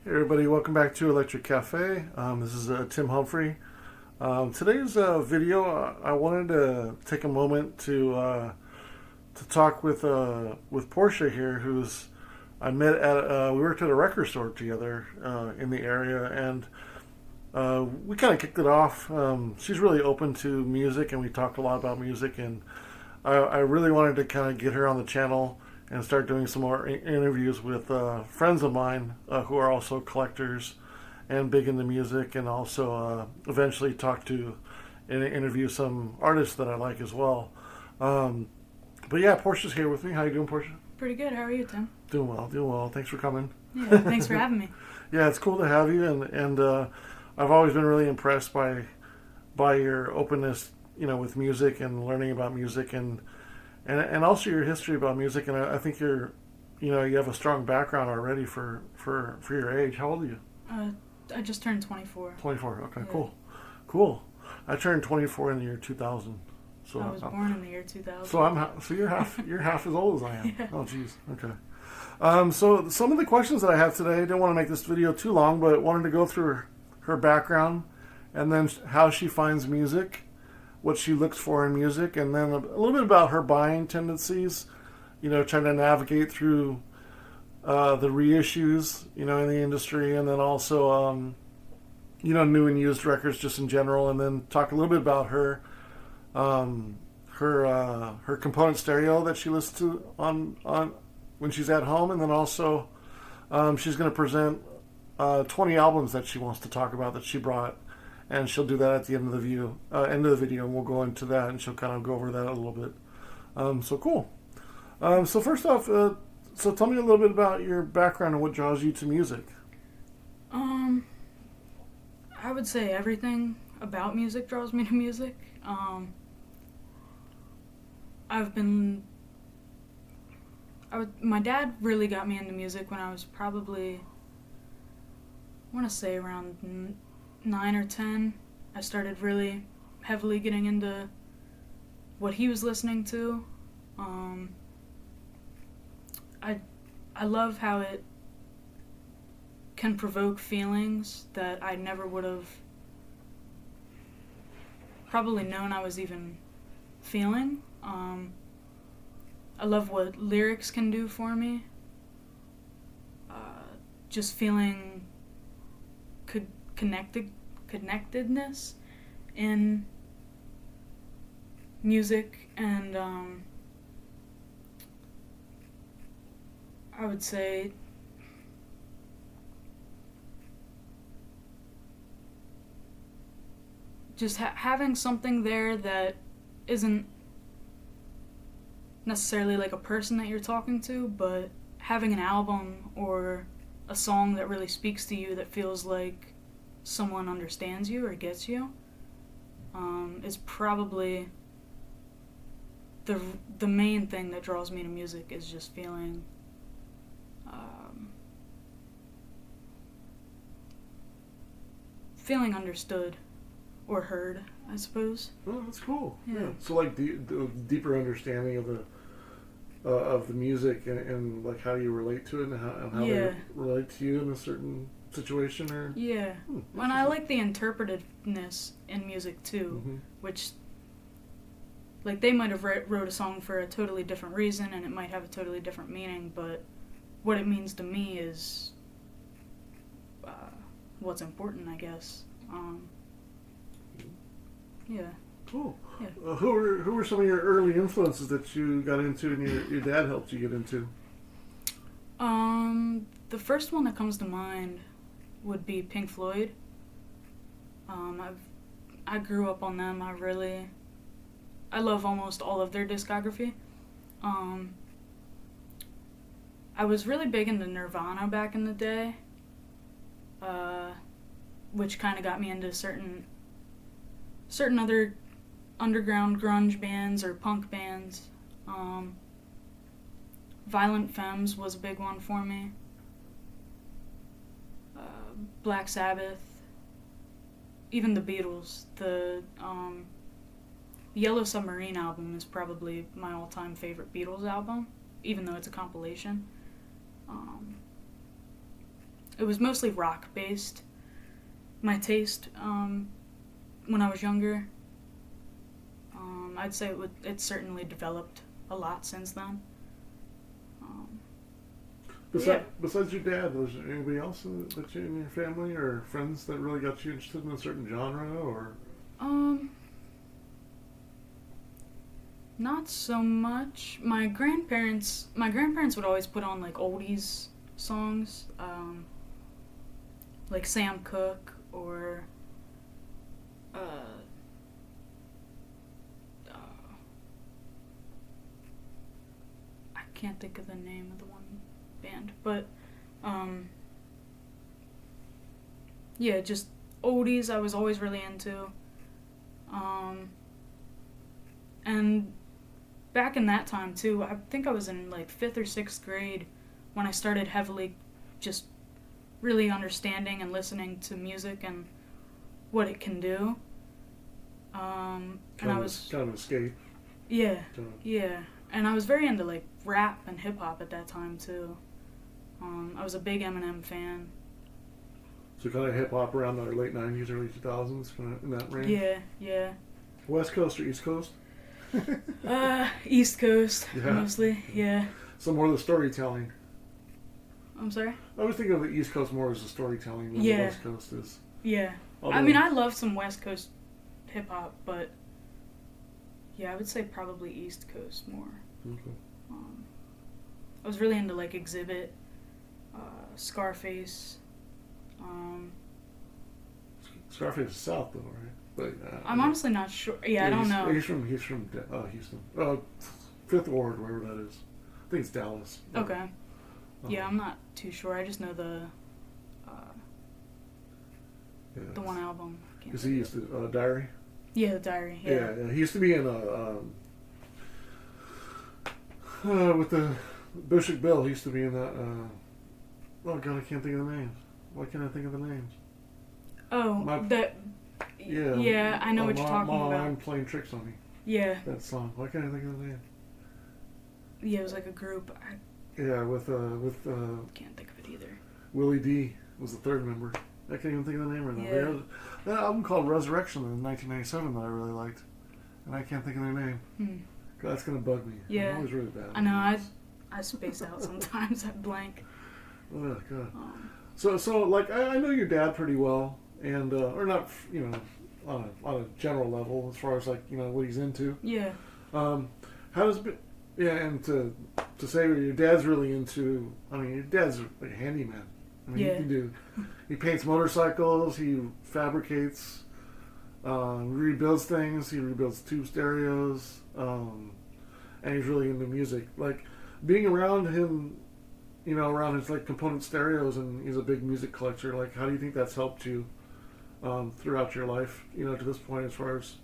Hey everybody, welcome back to Electric Cafe. This is Tim Humphrey. Today's video, I wanted to take a moment to talk with Portia here, who's I met at we worked at a record store together in the area, and we kind of kicked it off. She's really open to music, and we talked a lot about music, and I really wanted to kind of get her on the channel and start doing some more interviews with friends of mine who are also collectors and big into music, and also eventually talk to and interview some artists that I like as well. But yeah, Portia's here with me. How you doing, Portia? Pretty good. How are you, Tim? Doing well, doing well. Thanks for coming. Yeah, thanks for having me. Yeah, it's cool to have you, and I've always been really impressed by your openness, with music and learning about music, and also your history about music. And I think you have a strong background already for your age. How old are you? I just turned 24. 24. Okay, Yeah. cool. I turned 24 in the year 2000. So I was born in the year 2000. So you're half as old as I am. Yeah. Oh, jeez. Okay. So some of the questions that I have today, I didn't want to make this video too long, but wanted to go through her background, and then how she finds music, what she looks for in music, and then a little bit about her buying tendencies, trying to navigate through the reissues, in the industry, and then also, new and used records just in general, and then talk a little bit about her component stereo that she listens to on when she's at home, and then also she's going to present 20 albums that she wants to talk about that she brought, and she'll do that at the end of the video, and we'll go into that, and she'll kind of go over that a little bit. So cool. So first off, so tell me a little bit about your background and what draws you to music. I would say everything about music draws me to music. My dad really got me into music when I was probably, I want to say around 9 or 10. I started really heavily getting into what he was listening to. I love how it can provoke feelings that I never would have probably known I was even feeling. I love what lyrics can do for me. Just feeling connectedness in music, and I would say just having something there that isn't necessarily like a person that you're talking to, but having an album or a song that really speaks to you, that feels like someone understands you or gets you, is probably the main thing that draws me to music, is just feeling feeling understood or heard, I suppose. Oh, that's cool. Yeah. So like the deeper understanding of the music, and like how you relate to it, and how Yeah. they relate to you in a certain situation, or Yeah. And I like the interpretativeness in music too, Mhm. which, like, they might have wrote a song for a totally different reason, and it might have a totally different meaning, but what it means to me is what's important, I guess. Yeah. Cool. Yeah. Who were some of your early influences that you got into, and your dad helped you get into? The first one that comes to mind would be Pink Floyd. I grew up on them. I love almost all of their discography. I was really big into Nirvana back in the day, which kind of got me into certain other underground grunge bands or punk bands. Violent Femmes was a big one for me. Black Sabbath, even the Beatles. The Yellow Submarine album is probably my all-time favorite Beatles album, even though it's a compilation. it was mostly rock based. My taste when I was younger, I'd say it's certainly developed a lot since then. Um, yeah. Besides your dad, was there anybody else that you in your family or friends that really got you interested in a certain genre, or? Um, Not so much. My grandparents would always put on like oldies songs, like Sam Cooke or uh, uh, I can't think of the name of the one band, but yeah, just oldies. I was always really into, and back in that time too, I think I was in like 5th or 6th grade when I started heavily just really understanding and listening to music and what it can do. And I was kind of escape. yeah, yeah, and I was very into like rap and hip hop at that time too. I was a big Eminem fan. So kind of hip hop around the late '90s, early 2000s, kind of in that range. Yeah, yeah. West Coast or East Coast? East Coast Yeah. mostly. Yeah. So more of the storytelling. I'm sorry. I was thinking of the East Coast more as the storytelling than Yeah. the West Coast is. Yeah. Although, I mean, I love some West Coast hip hop, but yeah, I would say probably East Coast more. Okay. I was really into like Exhibit, Scarface. Scarface is South though, right? But I'm honestly not sure. Yeah, I don't know. He's from Houston, Fifth Ward, wherever that is. I think it's Dallas. Okay. Yeah, I'm not too sure. I just know the one album. Because he used to Diary. Yeah, the Diary. Yeah, he used to be in with the Bushwick Bill. He used to be in that. Oh God, I can't think of the names. Why can't I think of the names? Oh, Yeah. Yeah, I know what you're talking about. I'm playing tricks on me. Yeah. That song. Why can't I think of the name? Yeah, it was like a group. Yeah, with Can't think of it either. Willie D was the third member. I can't even think of the name right now. Yeah. They had that album called Resurrection in 1997 that I really liked, and I can't think of their name. God, that's gonna bug me. Yeah. I'm always really bad. I know. I space out sometimes. I blank. Oh God. So like I know your dad pretty well, and or not, on a general level as far as like what he's into. Yeah. How does it? Yeah, and to say your dad's really into. I mean, your dad's like a handyman. I mean, Yeah. he paints motorcycles. He fabricates, rebuilds things. He rebuilds tube stereos, and he's really into music. Like being around him, around his like component stereos, and he's a big music collector. Like, how do you think that's helped you throughout your life? To this point, as far as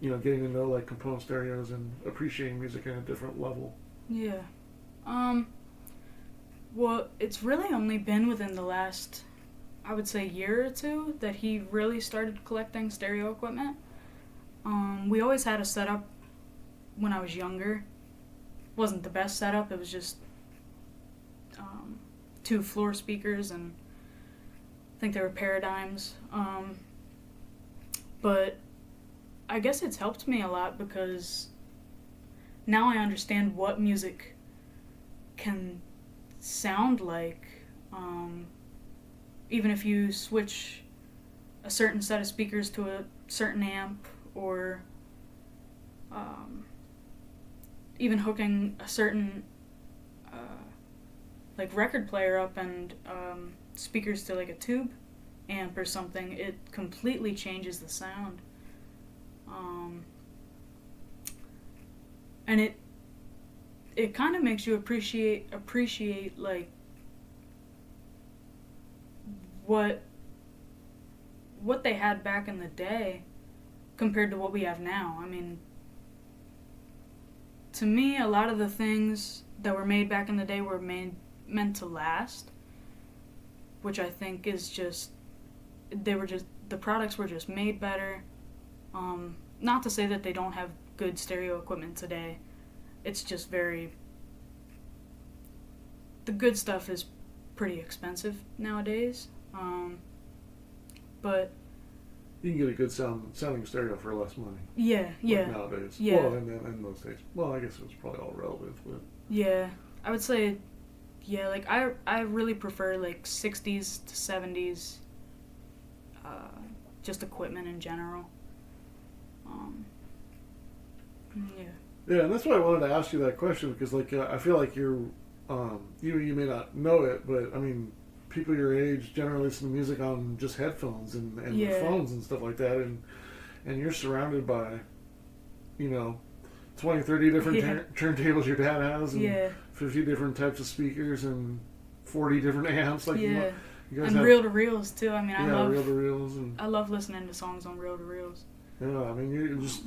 getting to know like component stereos and appreciating music at a different level. Yeah. Well, it's really only been within the last, I would say, year or two that he really started collecting stereo equipment. We always had a setup when I was younger. Wasn't the best setup. It was just 2 floor speakers, and I think they were Paradigms. But I guess it's helped me a lot because now I understand what music can sound like. Even if you switch a certain set of speakers to a certain amp, or even hooking a certain like record player up and speakers to like a tube amp or something, it completely changes the sound. And it kind of makes you appreciate like what they had back in the day compared to what we have now. I mean, to me, a lot of the things that were made back in the day were meant to last, which I think is just the products were just made better. Not to say that they don't have good stereo equipment today. It's just the good stuff is pretty expensive nowadays. But You can get a good sounding stereo for less money. yeah, Nowadays. Yeah. Well, in those days. Well, I guess it was probably all relative, but yeah, I would say, yeah, like I really prefer like 60s to 70s, just equipment in general. Yeah. yeah, and that's why I wanted to ask you that question because, like, I feel like you're, you may not know it, but I mean, people your age generally listen to music on just headphones and their phones and stuff like that, and you're surrounded by, 20, 30 different turntables your dad has, and 50 different types of speakers and 40 different amps, like you guys and have, reel to reels too. I mean, reel to reels, and I love listening to songs on reel to reels. yeah, I mean, you're just.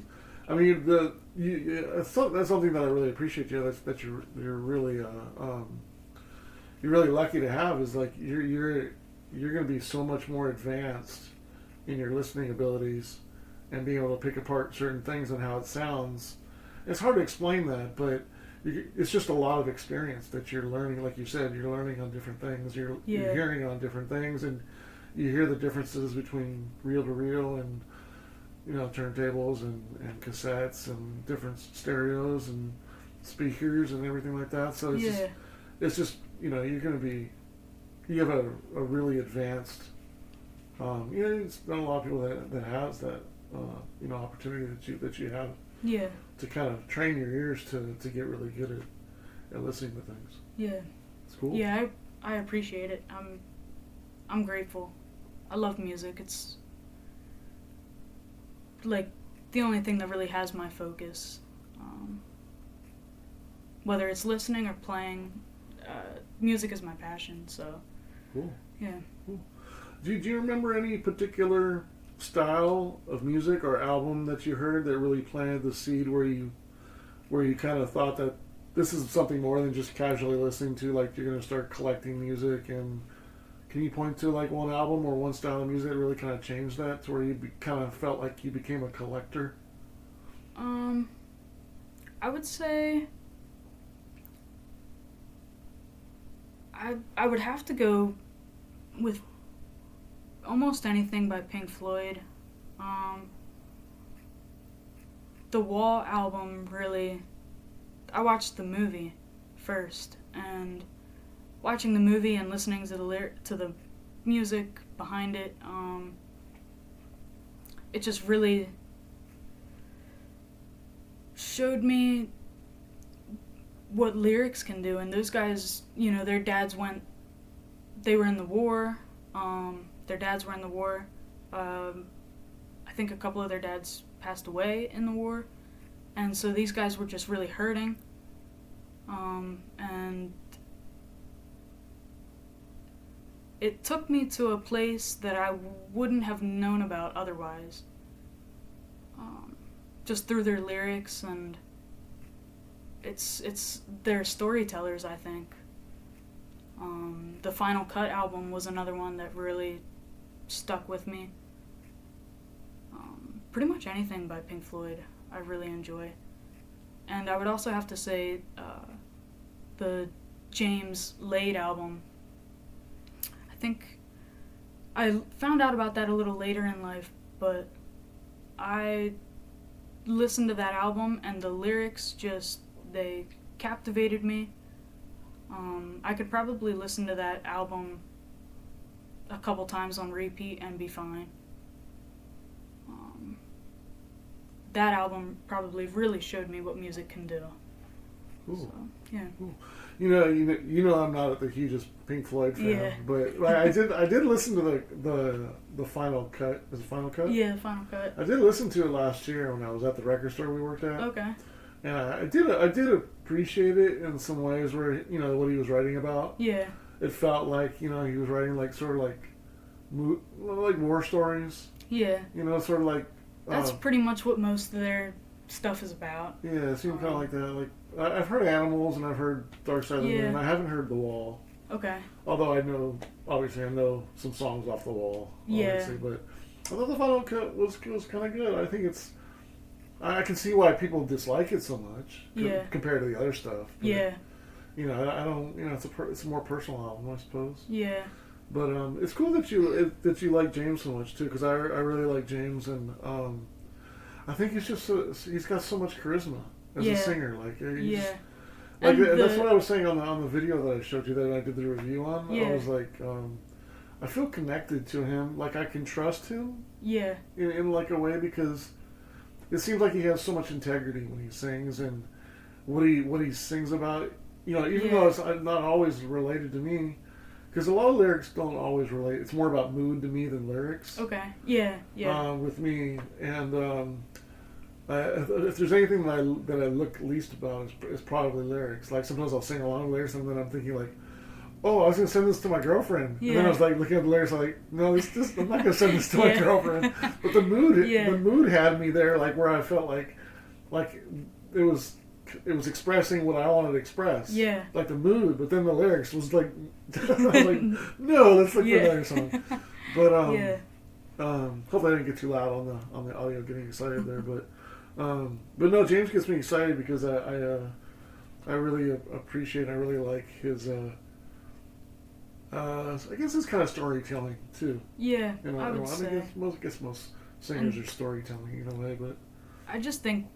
I mean, that's something that I really appreciate you. That you're really you're really lucky to have is like you're going to be so much more advanced in your listening abilities and being able to pick apart certain things and how it sounds. It's hard to explain that, but it's just a lot of experience that you're learning. Like you said, you're learning on different things. You're hearing on different things, and you hear the differences between reel to reel and turntables and cassettes and different stereos and speakers and everything like that. So it's just you're going to be, you have a really advanced, it's not a lot of people that has that, opportunity that you have to kind of train your ears to get really good at listening to things. Yeah. It's cool. Yeah, I appreciate it. I'm grateful. I love music. It's like the only thing that really has my focus, whether it's listening or playing. Music is my passion, so cool. Yeah. Cool. Do you remember any particular style of music or album that you heard that really planted the seed where you kind of thought that this is something more than just casually listening to, like you're going to start collecting music? And can you point to like one album or one style of music that really kind of changed that to where you kind of felt like you became a collector? I would say I would have to go with almost anything by Pink Floyd. The Wall album really, I watched the movie first, and watching the movie and listening to the music behind it, it just really showed me what lyrics can do. And those guys, their dads they were in the war. Their dads were in the war. I think a couple of their dads passed away in the war. And so these guys were just really hurting. And it took me to a place that I wouldn't have known about otherwise. Just through their lyrics, and it's their storytellers, I think. The Final Cut album was another one that really stuck with me. Pretty much anything by Pink Floyd I really enjoy. And I would also have to say the James Lade album. I think I found out about that a little later in life, but I listened to that album and the lyrics they captivated me. I could probably listen to that album a couple times on repeat and be fine. That album probably really showed me what music can do. Cool. So, yeah. Cool. You know, I'm not the hugest Pink Floyd fan, but I did listen to the Final Cut. Is it Final Cut? Yeah, the Final Cut. I did listen to it last year when I was at the record store we worked at. Okay. And I did appreciate it in some ways where what he was writing about. Yeah. It felt like he was writing like sort of like war stories. Yeah. Sort of like. That's pretty much what most of their stuff is about. Yeah, it seemed kind of like that. Like I've heard Animals and I've heard Dark Side of the Moon. I haven't heard The Wall. Okay. Although I know some songs off The Wall. Obviously, but I thought the Final Cut was kind of good. I think I can see why people dislike it so much compared to the other stuff. But, I don't, it's a more personal album, I suppose. Yeah. But it's cool that you like James so much too, because I really like James, and I think he's got so much charisma as a singer. Like Yeah. like that's what I was saying on the video that I showed you that I did the review on. Yeah. I was like, I feel connected to him. Like I can trust him. Yeah. In like a way, because it seems like he has so much integrity when he sings, and what he sings about. Even though it's not always related to me. Because a lot of lyrics don't always relate. It's more about mood to me than lyrics. Okay. Yeah. Yeah. With me, and if there's anything that I look least about, is probably lyrics. Like sometimes I'll sing along with lyrics, and then I'm thinking like, oh, I was gonna send this to my girlfriend, and then I was like looking at the lyrics, like, no, I'm not gonna send this to my girlfriend. But the mood had me there, like where I felt like it was expressing what I wanted to express. Yeah. Like the mood, but then the lyrics was like, I was like, no, let's look for another song. But hopefully I didn't get too loud on the audio getting excited there. But no, James gets me excited because I really appreciate, I really like his, I guess his kind of storytelling too. Yeah, I would say. I guess most singers are storytelling in a way, but I just think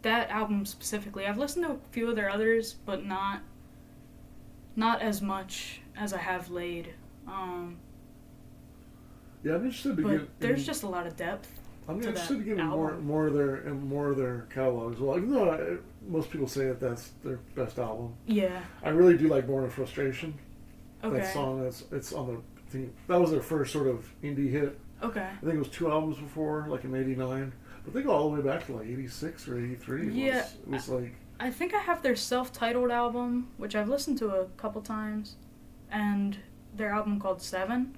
that album specifically, I've listened to a few of their others, but not as much as I have Laid. Yeah, I'm interested to get. There's just a lot of depth. I'm interested to get more of their catalog as well. Even though most people say that's their best album. Yeah. I really do like Born of Frustration. Okay. That song it's on the thing. That was their first sort of indie hit. Okay. I think it was 2 albums before, like in '89. But they go all the way back to like '86 or '83. Yeah. It was like. I think I have their self-titled album, which I've listened to a couple times, and their album called Seven.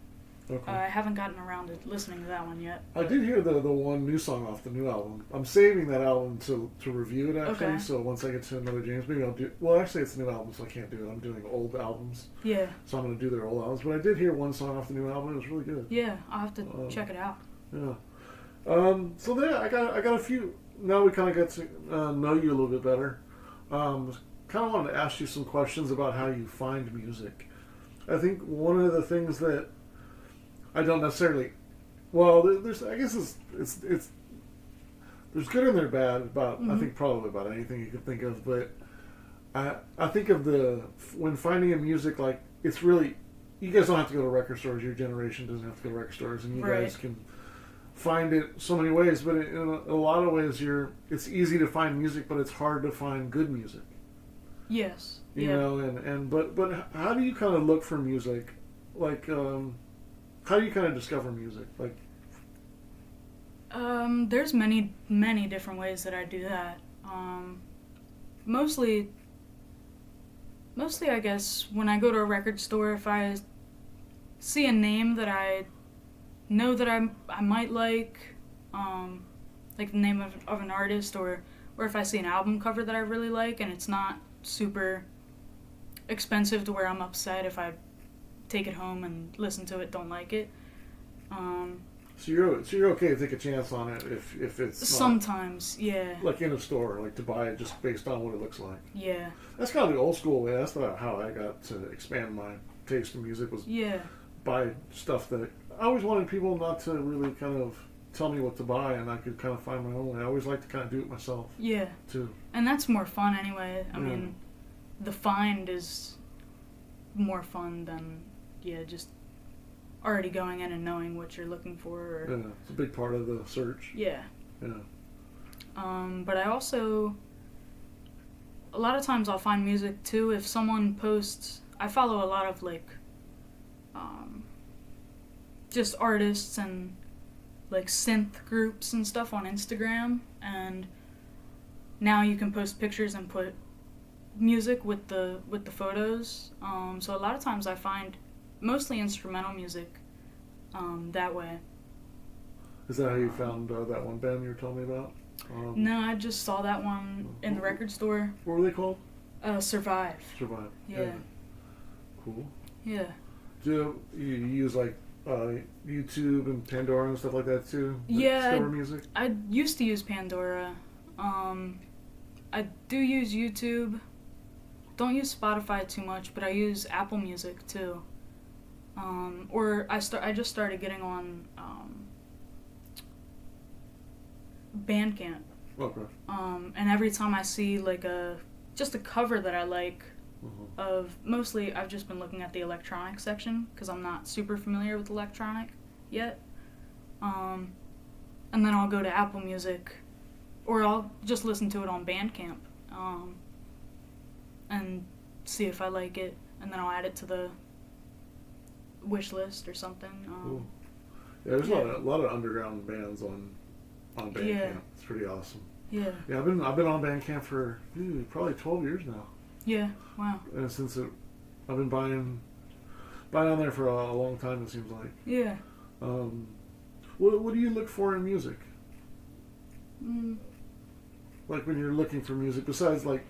Okay. I haven't gotten around to listening to that one yet. I did hear the one new song off the new album. I'm saving that album to review it, actually. Okay. So once I get to another James, maybe I'll do. Well, actually, it's a new album, so I can't do it. I'm doing old albums. Yeah. So I'm going to do their old albums. But I did hear one song off the new album. It was really good. Yeah, I'll have to check it out. Yeah. So there, I got a few. Now we kind of got to know you a little bit better. Kind of wanted to ask you some questions about how you find music. I think one of the things that I don't necessarily. Well, there's. I guess it's. There's good and there's bad about. I think probably about anything you could think of, but I think of when finding a music, like it's really. You guys don't have to go to record stores. Your generation doesn't have to go to record stores, and you guys can find it so many ways. But in a lot of ways, it's easy to find music, but it's hard to find good music. Yes. You know, but how do you kind of look for music? Like, how do you kind of discover music? Like, there's many different ways that I do that. Mostly, I guess when I go to a record store, if I see a name that I know that I might like the name of an artist, or if I see an album cover that I really like and it's not super expensive to where I'm upset if I take it home and listen to it, don't like it. So you're okay to take a chance on it if it's sometimes, yeah. Like in a store, like to buy it just based on what it looks like. Yeah. That's kind of the old school way. That's not how I got to expand my taste in music, was buy stuff that I always wanted people not to really kind of tell me what to buy, and I could kind of find my own way. I always like to kind of do it myself. Yeah. Too. And that's more fun anyway. I mean, the find is more fun than just already going in and knowing what you're looking for. Yeah, it's a big part of the search. Yeah. Yeah. But I also, a lot of times I'll find music too if someone posts. I follow a lot of just artists and synth groups and stuff on Instagram, and now you can post pictures and put music with the photos. So a lot of times I find mostly instrumental music that way. Is that how you found that one band you were telling me about? No, I just saw that one in the record store. What were they called? Survive. Survive. Yeah. Cool. Yeah. Do you use YouTube and Pandora and stuff like that too? Discover music? I used to use Pandora. I do use YouTube don't use Spotify too much, but I use Apple Music too. Or I just started getting on Bandcamp. Okay. And every time I see like just a cover that I like Mm-hmm. of, mostly I've just been looking at the electronic section because I'm not super familiar with electronic yet. And then I'll go to Apple Music, or I'll just listen to it on Bandcamp, and see if I like it, and then I'll add it to the wish list or something. Cool. Yeah, there's a lot of underground bands on Bandcamp. Yeah. It's pretty awesome. Yeah. Yeah, I've been on Bandcamp for probably 12 years now. Yeah. Wow. And I've been buying on there for a long time. It seems like. Yeah. What do you look for in music? Mm. Like when you're looking for music, besides like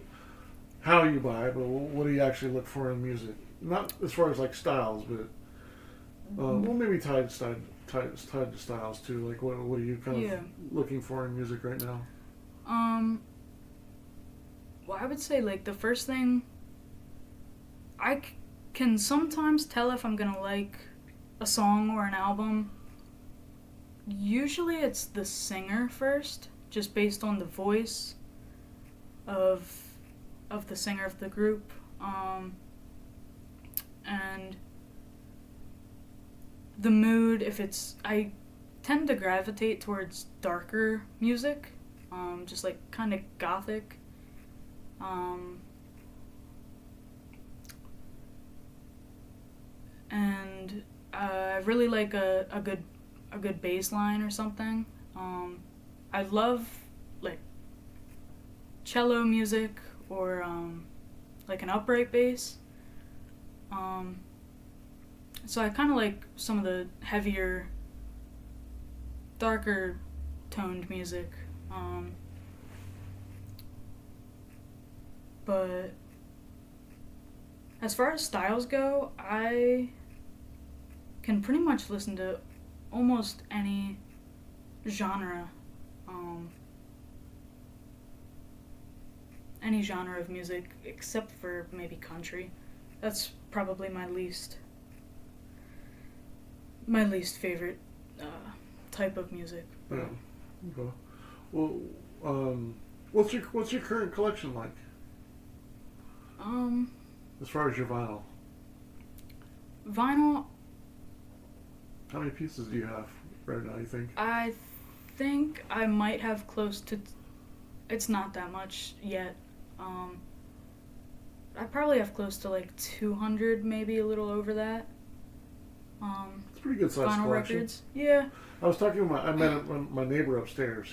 how you buy, but what do you actually look for in music? Not as far as like styles, but well, maybe tied to styles too. Like what are you kind of looking for in music right now? Well, I would say like the first thing, I can sometimes tell if I'm gonna like a song or an album. Usually it's the singer first, just based on the voice of the singer of the group, and the mood. I tend to gravitate towards darker music, just like kind of gothic. And I really like a good bass line or something. I love like cello music or like an upright bass. So I kind of like some of the heavier, darker toned music. But as far as styles go, I can pretty much listen to almost any genre. Any genre of music except for maybe country. That's probably my least favorite type of music. Yeah. Okay. Well, what's your current collection like? As far as your vinyl. Vinyl. How many pieces do you have right now, you think? I think I might have close to. It's not that much yet. I probably have close to like 200, maybe a little over that. It's a pretty good size vinyl collection. Records. Yeah. I was talking to I met my neighbor upstairs.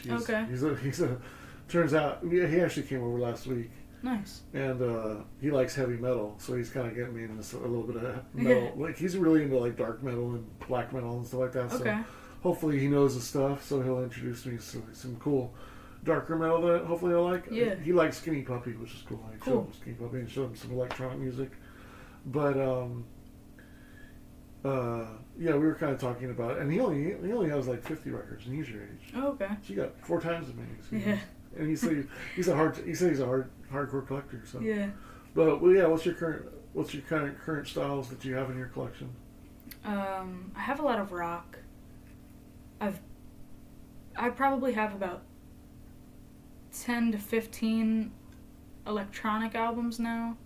Turns out he actually came over last week. Nice. And he likes heavy metal, so he's kind of getting me into a little bit of metal. Yeah. Like he's really into like dark metal and black metal and stuff like that. Okay. So hopefully he knows his stuff, so he'll introduce me to some cool darker metal that hopefully I like. Yeah. He likes Skinny Puppy, which is cool. I showed him Skinny Puppy and showed him some electronic music. But yeah, we were kind of talking about it, and he only has like 50 records, and he's your age. Oh, okay. So you got 4 times as many. Yeah. And he said he's a hardcore collector. So yeah. But well, yeah, what's your current styles that you have in your collection? I have a lot of rock. I probably have about 10 to 15 electronic albums now.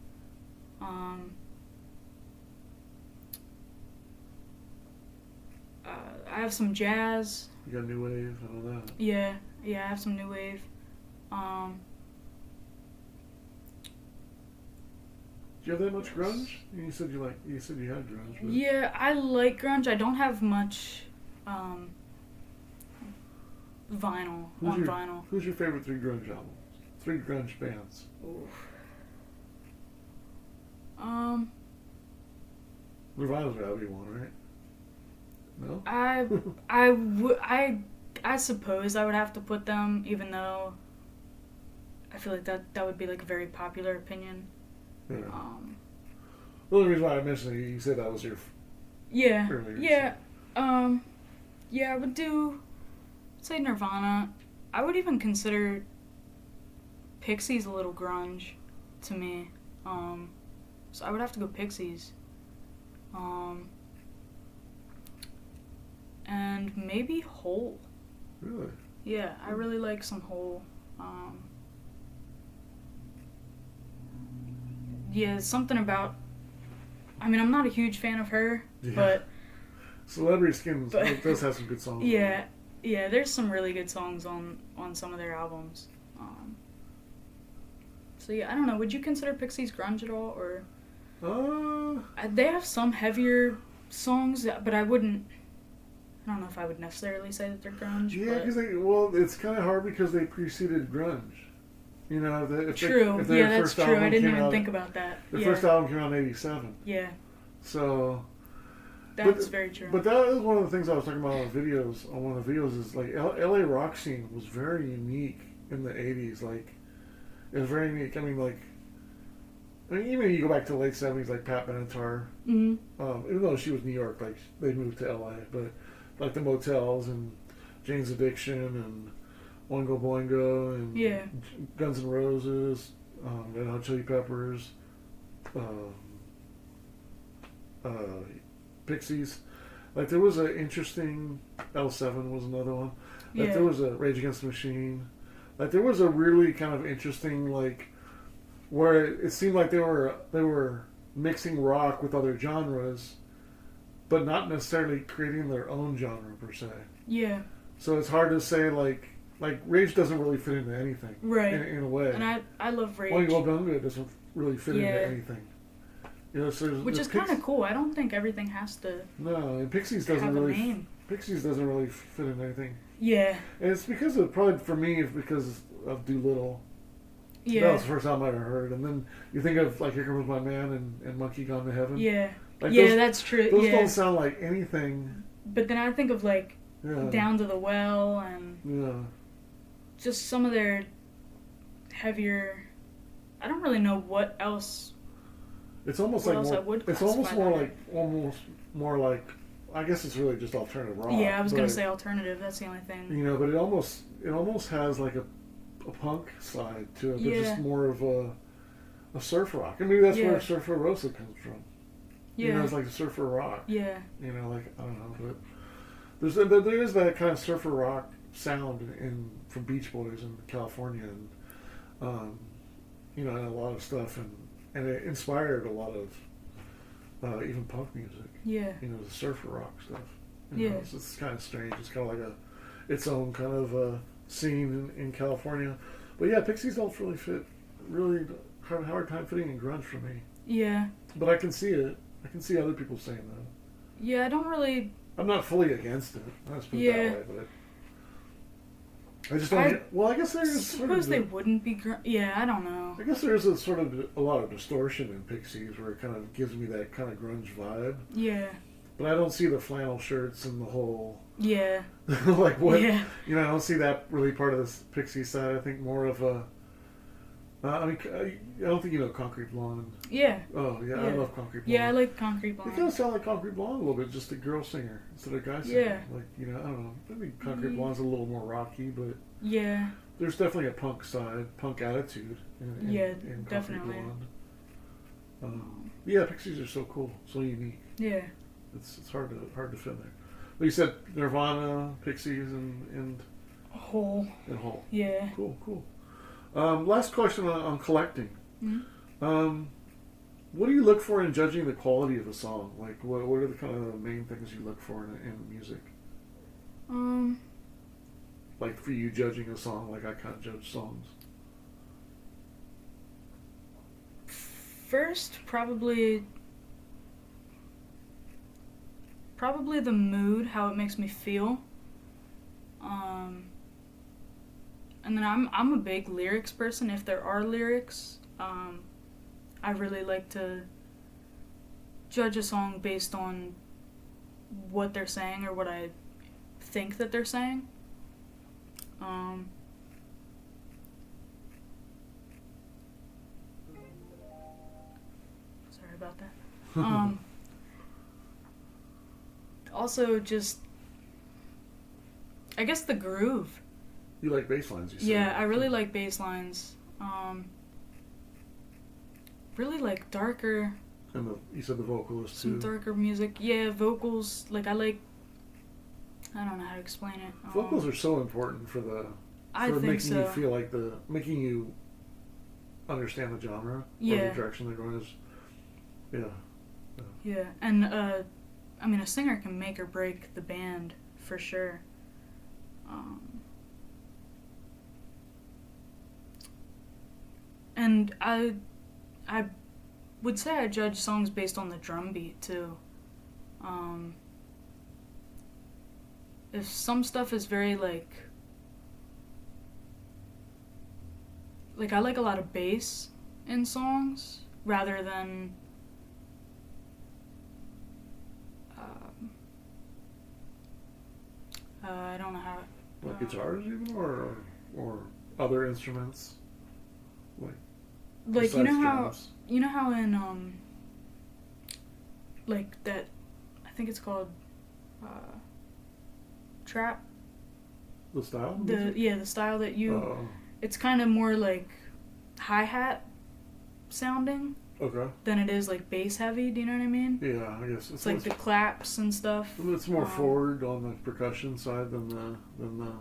I have some jazz. You got new wave and all that. Yeah, I have some new wave. Do you have that much grunge? You said you had grunge. But... Yeah, I like grunge. I don't have much vinyl. Who's your favorite 3 grunge albums? 3 grunge bands. Oof. Revival's gotta be one, right? No. I suppose I would have to put them, even though I feel like that would be like a very popular opinion. Yeah. The only reason why I mentioned it, you said that was your. Yeah. Earlier, yeah. So. Yeah, I would say Nirvana. I would even consider Pixies a little grunge to me. So I would have to go Pixies. And maybe Hole. Really? Yeah, I really like some Hole. Yeah, something about. I mean, I'm not a huge fan of her, Yeah. but Celebrity Skin does have some good songs. yeah, yeah, there's some really good songs on some of their albums. So yeah, I don't know. Would you consider Pixies grunge at all, or? They have some heavier songs, but I wouldn't. I don't know if I would necessarily say that they're grunge. Yeah, because it's kind of hard because they preceded grunge. You know, true. Yeah, that's true. I didn't even think about that. Their first album came out in '87. Yeah. So. That's very true. But that is one of the things I was talking about on one of the videos is like LA rock scene was very unique in the '80s. Like, it was very unique. I mean, even if you go back to the late '70s, like Pat Benatar, even though she was New York, like they moved to LA, but like the Motels and Jane's Addiction and Oingo Boingo and Guns N' Roses, Red Hot Chili Peppers, Pixies. Like there was an interesting L7 was another one. Like there was a Rage Against the Machine. Like there was a really kind of interesting like where it seemed like they were mixing rock with other genres, but not necessarily creating their own genre per se. Yeah. So it's hard to say like Rage doesn't really fit into anything. Right. In a way. And I love Rage. Oingo Boingo doesn't really fit into anything. You know, so which is kind of cool. I don't think everything has to. No, and Pixies doesn't really. Pixies doesn't really fit into anything. Yeah. And it's because of probably for me it's because of Doolittle. Yeah. That was the first time I ever heard. And then you think of like Here Comes My Man and Monkey Gone to Heaven. Yeah. Like yeah, that's true. Those don't sound like anything. But then I think of like Down to the Well and just some of their heavier. I don't really know what else. It's almost like more like I guess it's really just alternative rock. Yeah, I was gonna say alternative. That's the only thing. You know, but it almost has like a punk side to it, but just more of a surf rock. I mean, that's where Surfer Rosa comes from. Yeah, you know, it's like surfer rock. Yeah, you know, like I don't know, but there is that kind of surfer rock sound from Beach Boys in California, and you know, and a lot of stuff, and it inspired a lot of even punk music. Yeah, you know, the surfer rock stuff. You know, it's kind of strange. It's kind of like its own kind of scene in California. But yeah, Pixies don't really fit. Really have a hard time fitting in grunge for me. Yeah, but I can see it. I can see other people saying that. Yeah, I don't really. I'm not fully against it. Let's put it that way, but I just don't. Well, I guess there's. Suppose they wouldn't be. Yeah, I don't know. I guess there's a lot of distortion in Pixies, where it kind of gives me that kind of grunge vibe. Yeah. But I don't see the flannel shirts and the whole. Yeah. Like what? Yeah. You know, I don't see that really part of this Pixie side. I think more of a. I mean, I don't think you know Concrete Blonde. Yeah. Oh, yeah, I love Concrete Blonde. Yeah, I like Concrete Blonde. They kind of sound like Concrete Blonde a little bit, just a girl singer instead of a guy singer. Yeah. Like, you know, I don't know. I think Concrete Blonde's a little more rocky, but yeah, there's definitely a punk side, punk attitude in Concrete Blonde. Yeah, Pixies are so cool, so unique. Yeah. It's hard to fit there. But you said Nirvana, Pixies, and Hole. And Hole. Yeah. Cool. Last question on collecting. Mm-hmm. What do you look for in judging the quality of a song? Like, what are the kind of the main things you look for in music? Like for you judging a song, like I can't judge songs. First, probably the mood, how it makes me feel. And then I'm a big lyrics person. If there are lyrics, I really like to judge a song based on what they're saying or what I think that they're saying. Sorry about that. Also, just I guess the groove. You like bass lines, you said. Yeah, I really like bass lines. really like darker. And you said the vocalist some too. darker music. Yeah, vocals. Like I like. I don't know how to explain it. Vocals are so important for I think making so. you feel like making you understand the genre or Yeah. the direction they're going. Yeah, and I mean, a singer can make or break the band for sure. And I would say I judge songs based on the drum beat too. If some stuff is very like I like a lot of bass in songs rather than I don't know how. Like guitars even, or other instruments, like you know how drums. in like that, I think it's called trap. The style. The style that you. It's kind of more like hi-hat sounding. Okay. Than it is like bass heavy. Do you know what I mean? Yeah, I guess it's like the claps and stuff. It's more forward on the percussion side than the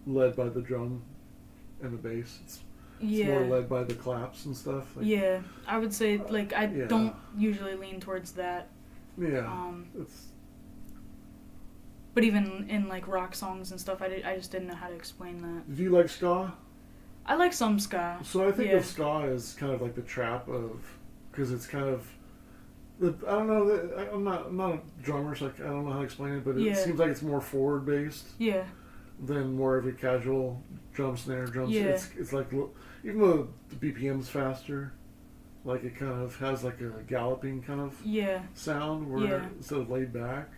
led by the drum and the bass. It's more led by the claps and stuff. Yeah, I would say I don't usually lean towards that. Yeah. But even in like rock songs and stuff, I just didn't know how to explain that. Do you like ska? I like some ska. So I think of ska as kind of like the trap because it's kind of, I don't know, I'm not a drummer, so I don't know how to explain it, but it seems like it's more forward based. Yeah. Than more of a casual drum snare, drums. Yeah. It's like, even though the BPM's faster, like it kind of has like a galloping kind of sound where instead of laid back.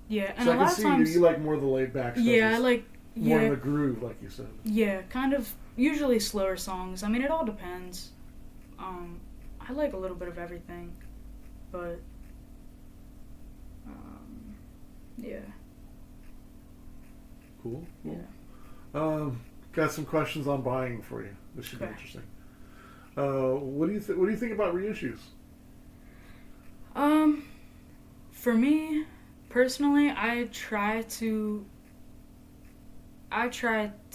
Yeah, and so a lot of times you like more of the laid back stuff. Yeah, I like more in the groove, like you said. Yeah, kind of usually slower songs. I mean, it all depends. I like a little bit of everything, but yeah. Cool. Yeah. Got some questions on buying for you. This should be interesting. What do you think about reissues? For me personally, I try to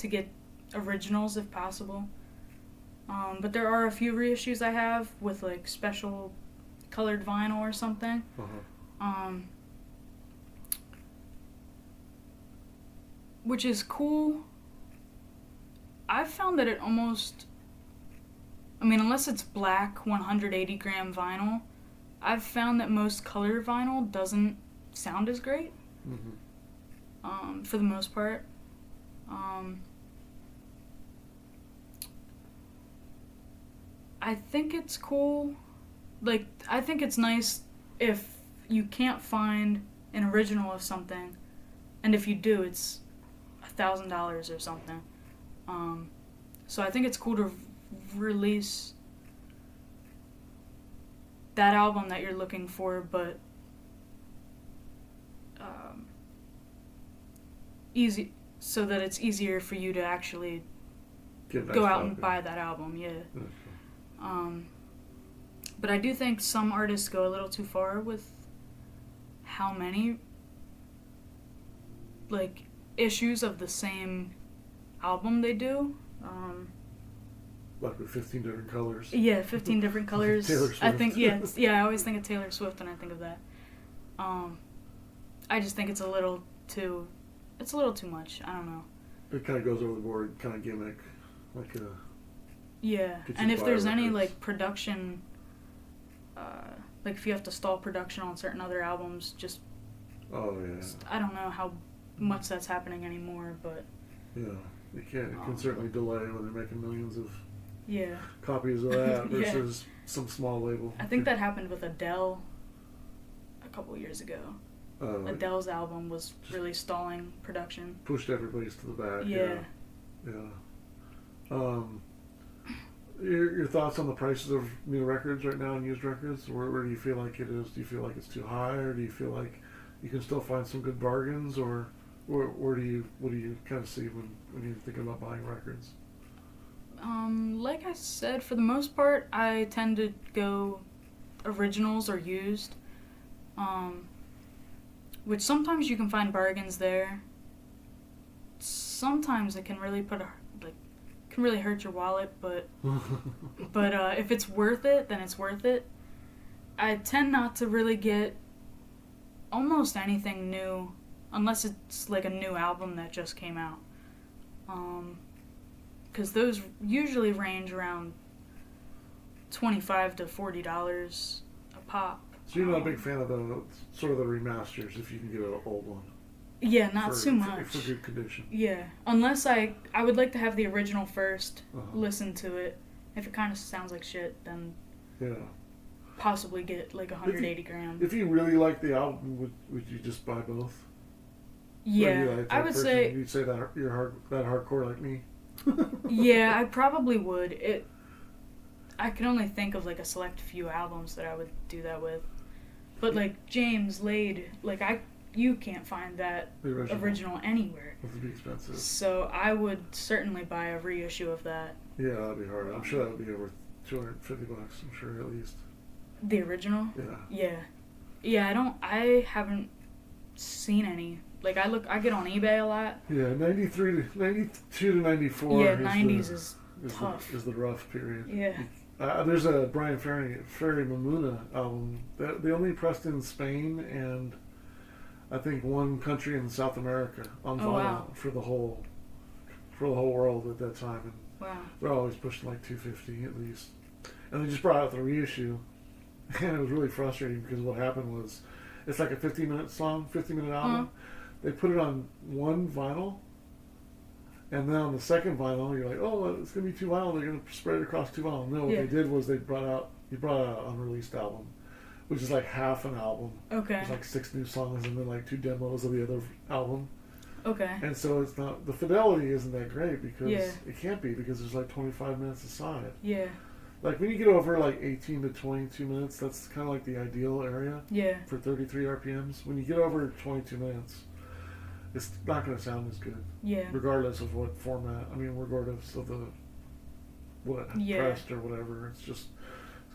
get originals if possible. But there are a few reissues I have with like special colored vinyl or something. Which is cool. I've found that it almost, unless it's black 180 gram vinyl, I've found that most color vinyl doesn't sound as great. For the most part. I think it's cool. I think it's nice if you can't find an original of something, and if you do, it's $1,000 or something. So I think it's cool to release that album that you're looking for, but easy, so that it's easier for you to actually go out and buy that album. But I do think some artists go a little too far with how many issues of the same album they do. Like with 15 different colors. Yeah, 15 different colors. Taylor Swift. I think I always think of Taylor Swift when I think of that. I just think it's a little too much. I don't know. It kind of goes over the board, kind of gimmick, like a. Yeah, and if there's any production, if you have to stall production on certain other albums, just. Oh yeah. I don't know how much that's happening anymore, but. Yeah, it can certainly delay when they're making millions of. Yeah. Copies of that versus some small label. I think that happened with Adele a couple years ago. Adele's album was really stalling production. Pushed everybody's to the back. Yeah. Your thoughts on the prices of new records right now and used records? Where do you feel like it is? Do you feel like it's too high, or do you feel like you can still find some good bargains, or what do you kind of see when you're thinking about buying records? Like I said, for the most part, I tend to go originals or used. Which sometimes you can find bargains there. Sometimes it can really can really hurt your wallet, but if it's worth it, then it's worth it. I tend not to really get almost anything new unless it's like a new album that just came out. Because those usually range around $25 to $40 a pop. So you're not a big fan of the sort of the remasters if you can get an old one. Yeah, not too much. For good condition. Yeah, unless I would like to have the original first, listen to it. If it kind of sounds like shit, then possibly get like 180 grand. If you really like the album, would you just buy both? Yeah, I would say. You'd say that you're that hardcore like me. Yeah, I probably would. I can only think of like a select few albums that I would do that with, but like James Laid, you can't find that original anywhere. That would be expensive. So I would certainly buy a reissue of that. Yeah, that'd be hard. I'm sure that would be over $250. I'm sure at least. The original? Yeah. Yeah. I haven't seen any. Like I get on eBay a lot. Yeah, 92 to 94. Yeah, 90s is tough. Is the rough period. Yeah. There's a Brian Ferry Mamuna album that they only pressed in Spain and I think one country in South America on vinyl for the whole world at that time. And wow. they're always pushing like $250 at least. And they just brought out the reissue, and it was really frustrating because what happened was, it's like a 50-minute album. They put it on one vinyl, and then on the second vinyl, you're like, oh, it's gonna be two vinyl. They're gonna spread it across two vinyl. No, what they did was he brought out an unreleased album, which is like half an album. Okay. It's like 6 new songs and then like 2 demos of the other album. Okay. And so it's not, the fidelity isn't that great because it can't be because there's like 25 minutes aside. Yeah. Like when you get over like 18 to 22 minutes, that's kind of like the ideal area. Yeah. For 33 RPMs. When you get over 22 minutes, it's not going to sound as good. Yeah. Regardless of what format. I mean, regardless of pressed or whatever. It's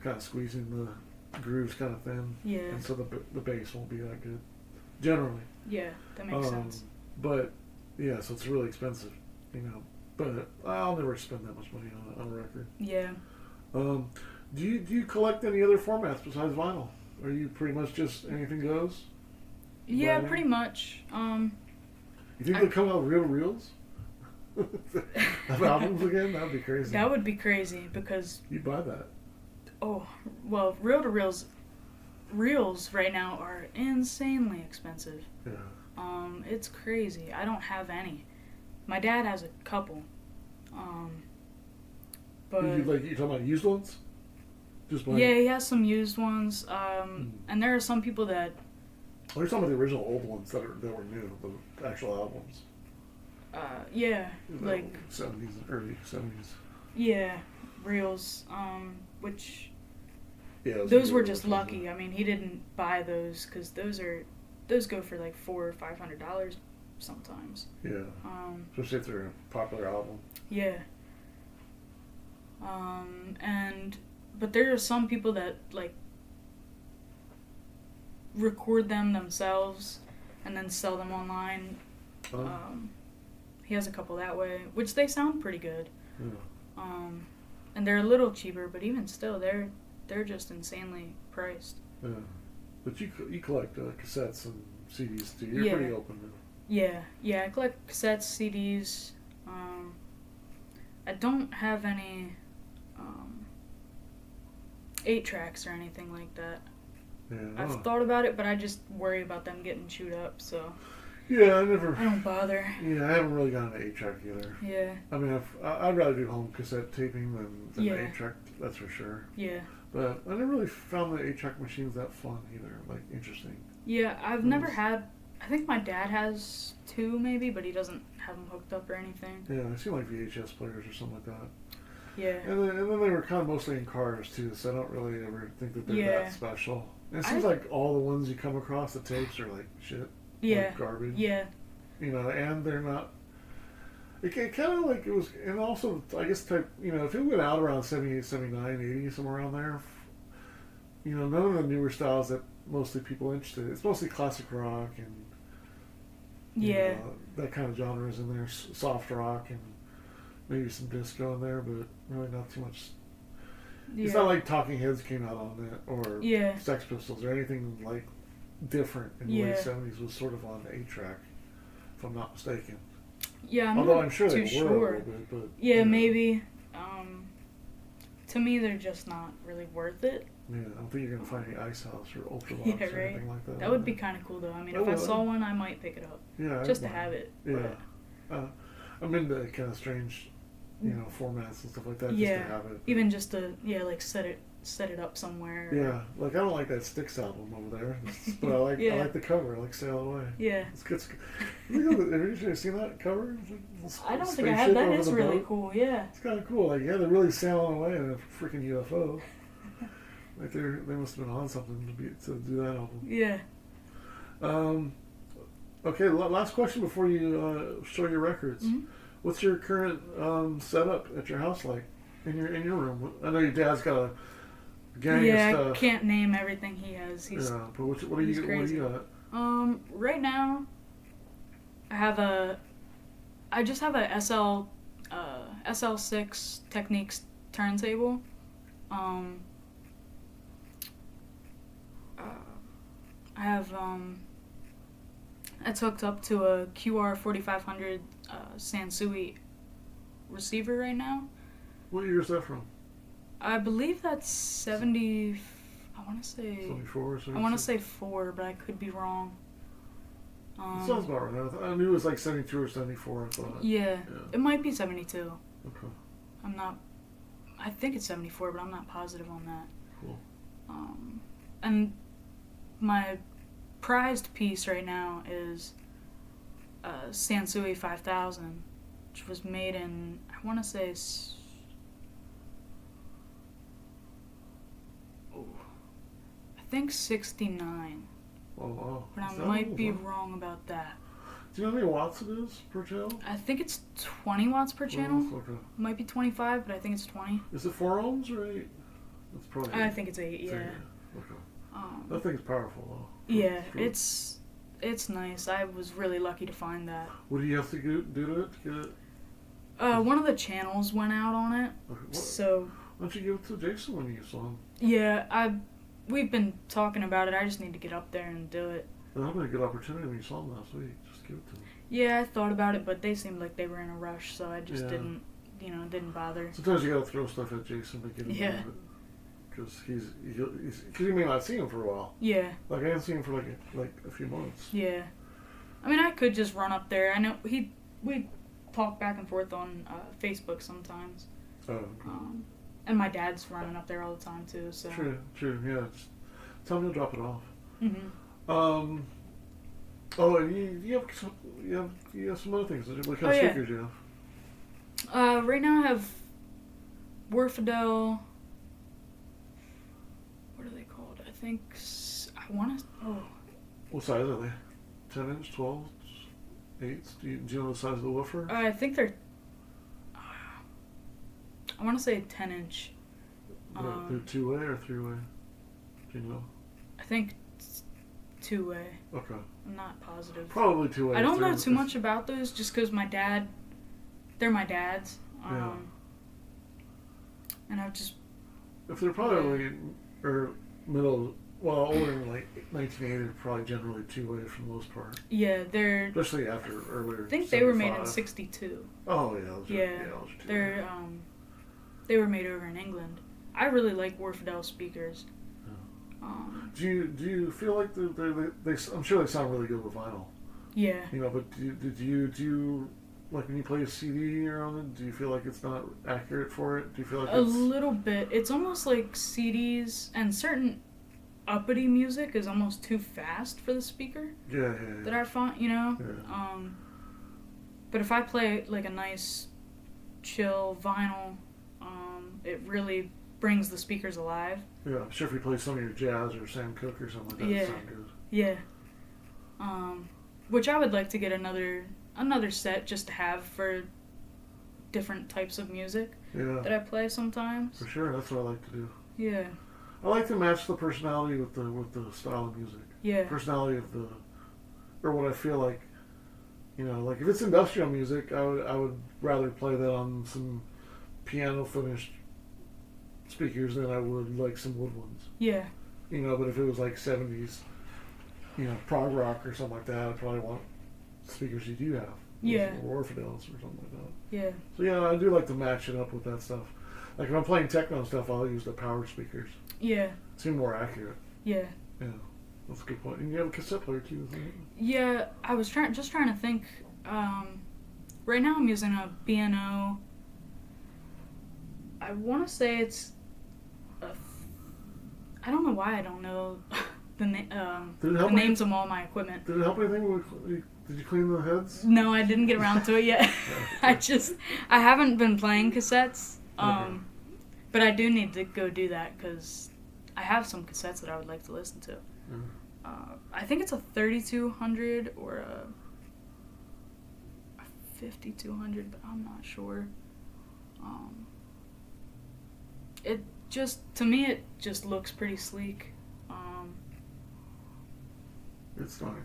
kind of squeezing the grooves kind of thin. Yeah. And so the bass won't be that good. Generally. Yeah, that makes sense. But yeah, so it's really expensive, But I'll never spend that much money on a record. Yeah. Do you collect any other formats besides vinyl? Are you pretty much just anything goes? Yeah, pretty much. You think they'll come out with reels? Of albums again? That would be crazy. That would be crazy because you'd buy that. Oh, well, reel-to-reels right now are insanely expensive. Yeah. It's crazy. I don't have any. My dad has a couple. But you're talking about used ones? Yeah, he has some used ones. And there are some people that. Oh, you're talking about the original old ones that were new, the actual albums. Yeah, like 70s, early 70s. Yeah, reels. Which. Yeah, those were just lucky. I mean, he didn't buy those because those go for like $400 or $500 sometimes. Yeah. Especially if they're a popular album. Yeah. But there are some people that like record them themselves and then sell them online. He has a couple that way, which they sound pretty good. Yeah. And they're a little cheaper, but even still, they're just insanely priced. Yeah. But you collect cassettes and CDs too. You're pretty open now. Yeah. I collect cassettes, CDs. I don't have any 8-tracks or anything like that. Yeah. I've thought about it, but I just worry about them getting chewed up. So. Yeah, I don't bother. Yeah, I haven't really gotten an 8-track either. Yeah. I mean, I'd rather do home cassette taping than 8-track. That's for sure. Yeah. But I never really found the 8-track machines that fun either, like interesting. Yeah, I've never had. I think my dad has 2 maybe, but he doesn't have them hooked up or anything. Yeah, they seem like VHS players or something like that. Yeah. And then they were kind of mostly in cars too, so I don't really ever think that they're that special. And it seems like all the ones you come across, the tapes are like shit. Yeah. Like garbage. Yeah. And they're not. It kind of like it was, and also I guess type if it went out around 78, 79, 80, somewhere around there, none of the newer styles that mostly people are interested in. It's mostly classic rock and Yeah. that kind of genre is in there, soft rock and maybe some disco in there, but really not too much. Yeah. It's not like Talking Heads came out on it or Yeah. Sex Pistols or anything like different in the Yeah. late 70s was sort of on the 8-track, if I'm not mistaken. Yeah, I'm Although not I'm sure too they sure. were a little bit, but Yeah, maybe. To me, they're just not really worth it. Yeah, I don't think you're gonna find any Ice House or Ultravox Yeah, or right. anything like that. That would be kind of cool, though. I mean, That if I would. saw one, I might pick it up Yeah, just to I'd have mind. it. Yeah, I'm into kind of strange, formats and stuff like that. Yeah, just to have it. even just to like set it up somewhere. Yeah, like I don't like that Styx album over there, but I like Yeah. I like the cover. I like Sail Away. Yeah. It's good. Have you seen that cover? I don't think I have. That is really boat. cool. Yeah. It's kind of cool. Like, yeah, they're really sailing away in a freaking UFO. Like they must have been on something to do that album. Yeah. Okay, last question before you show your records. Mm-hmm. What's your current setup at your house like in your room? I know your dad's got a gang of Yeah, stuff. I can't name everything he has. He's But what do he's you crazy. got? Right now, I just have a SL6 Techniques turntable. I have it's hooked up to a QR4500 Sansui receiver right now. What year is that from? I believe that's 70. I want to say 74 or something? I want to say 4, but I could be wrong. It sounds about right. I knew it was like 72 or 74, I thought. Yeah, it might be 72. Okay. I think it's 74, but I'm not positive on that. Cool. And my prized piece right now is Sansui 5000, which was made in, I want to say, I think 69. Oh, wow. But I Is that might old, be huh? wrong about that. Do you know how many watts it is per channel? I think it's 20 watts per channel. Okay. Might be 25, but I think it's 20. Is it 4 ohms or 8? That's probably I 8. think it's 8, yeah. Okay. That thing's powerful, though. Yeah, it's nice. I was really lucky to find that. What do you have to do to it to get it? One of the channels went out on it, Okay, so why don't you give it to Jason when you saw him? yeah, we've been talking about it. I just need to get up there and do it. That would have been a good opportunity when you saw him last week. Just give it to him. Yeah, I thought about it, but they seemed like they were in a rush, so I just Yeah. didn't bother. Sometimes you gotta throw stuff at Jason to get him Yeah. out of it. Because you may not see him for a while. Yeah, Like I haven't seen him for like a few months. yeah. I mean, I could just run up there. I know we talk back and forth on Facebook sometimes. Oh, okay. And my dad's running up there all the time too. So. True, yeah. Just tell him to drop it off. Mhm. Oh, and you have some other things. What kind of yeah. speakers you have? Right now I have Warfidel. What are they called? I think I want to. Oh. What size are they? 10 inch, 12, 8s? Do you know the size of the woofer? I think they're. I want to say 10-inch. They're 2-way or 3-way? Do you know? I think it's 2-way. Okay. I'm not positive. Probably 2-way. I don't know too much about those just because they're my dad's. Yeah. And I've just. If they're probably or middle, older than like 1980, they're probably generally 2-way for the most part. Yeah, they're. Especially after earlier. I think they were made in 75. '62. Oh yeah. Those Yeah, are 2-way. they're they were made over in England. I really like Warfidel speakers. Yeah. Do you feel like they I'm sure they sound really good with vinyl. Yeah. But do you like when you play a CD or on it? Do you feel like it's not accurate for it? Do you feel like A little bit. It's almost like CDs and certain uppity music is almost too fast for the speaker. Yeah. That I find, Yeah. But if I play like a nice, chill vinyl, it really brings the speakers alive. Yeah, I'm sure if you play some of your jazz or Sam Cooke or something like that, it'd sound good. Yeah. Which I would like to get another set just to have for different types of music Yeah. that I play sometimes. For sure, that's what I like to do. Yeah. I like to match the personality with the style of music. Yeah. Personality of the, or what I feel like. You know, like if it's industrial music, I would rather play that on some piano finished speakers than I would like some wood ones. Yeah. You know, but if it was like 70s, you know, prog rock or something like that, I'd probably want speakers you do have. Yeah. Or Orphedel's or something like that. Yeah. So yeah, I do like to match it up with that stuff. Like if I'm playing techno stuff, I'll use the powered speakers. Yeah. Seem more accurate. Yeah. Yeah, that's a good point. And you have a cassette player too, isn't it? Yeah, I was trying to think. Right now I'm using a B&O. I want to say it's I don't know why I don't know the names of all my equipment. Did it help anything? Did you clean the heads? No, I didn't get around to it yet. I haven't been playing cassettes. But I do need to go do that because I have some cassettes that I would like to listen to. I think it's a 3200 or a 5200, but I'm not sure. To me, it just looks pretty sleek. It's stunning.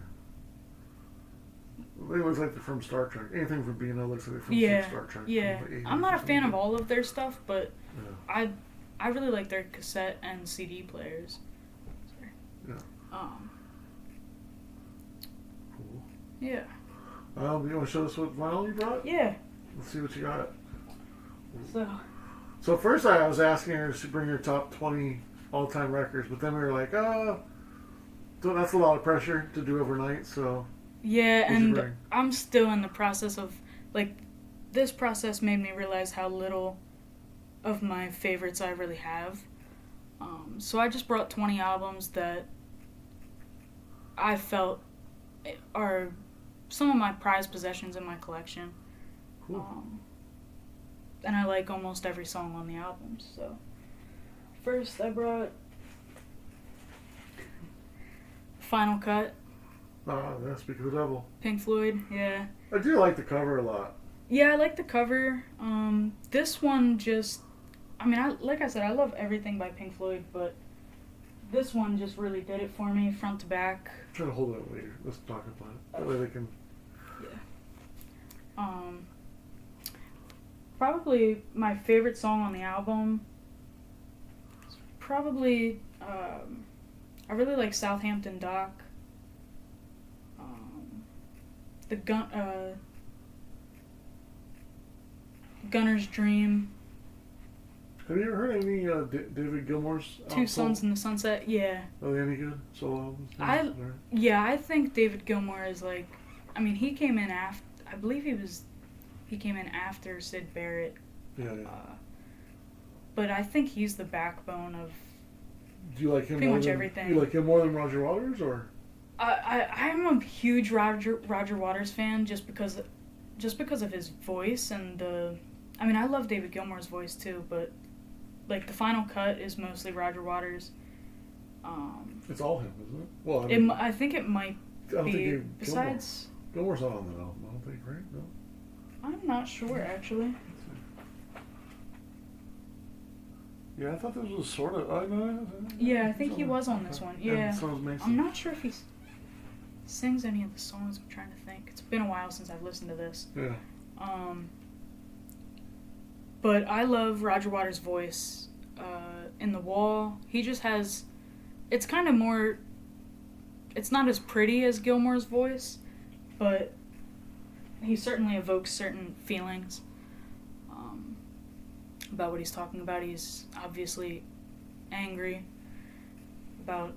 They look like they're from Star Trek. Anything from B&O looks like they're from Star Trek. Yeah, I'm not a fan of all of their stuff, but yeah. I really like their cassette and CD players. Sorry. Yeah. Cool. Yeah. You want to show us what vinyl you brought? Yeah. Let's see what you got. So first I was asking her to bring her top 20 all-time records, but then we were like, so that's a lot of pressure to do overnight, so... Yeah, and I'm still in the process of, like, this process made me realize how little of my favorites I really have. So I just brought 20 albums that I felt are some of my prized possessions in my collection. Cool. And I like almost every song on the albums, so... First, I brought Final Cut. Yeah, Speak of the Devil. Pink Floyd, yeah. I do like the cover a lot. Yeah, I like the cover. This one just... like I said, I love everything by Pink Floyd, but this one just really did it for me, front to back. I'm trying to hold it up later. Let's talk about it. That way they can... Yeah. Probably my favorite song on the album is probably... I really like Southampton Dock. Gunner's Dream. Have you ever heard any David Gilmour's Two Suns in the Sunset? Yeah. Are they any good? Solo albums? I think David Gilmour is like... he came in after... I believe he came in after Syd Barrett. Yeah. But I think he's the backbone of... Do you like him pretty much everything. You like him more than Roger Waters, or? I'm a huge Roger Waters fan just because of his voice and the... I love David Gilmour's voice too, but like the Final Cut is mostly Roger Waters. It's all him, isn't it? Well, I think it might be. Besides, Gilmour's not on that album, I don't think, right? No. I'm not sure actually. Yeah, I thought this was sort of... no, yeah, I think he was on this one. Yeah. And so was Mason. I'm not sure if he sings any of the songs. I'm trying to think. It's been a while since I've listened to this. Yeah. But I love Roger Waters' voice. In The Wall, he just has... It's kind of more... It's not as pretty as Gilmour's voice, but he certainly evokes certain feelings about what he's talking about. He's obviously angry about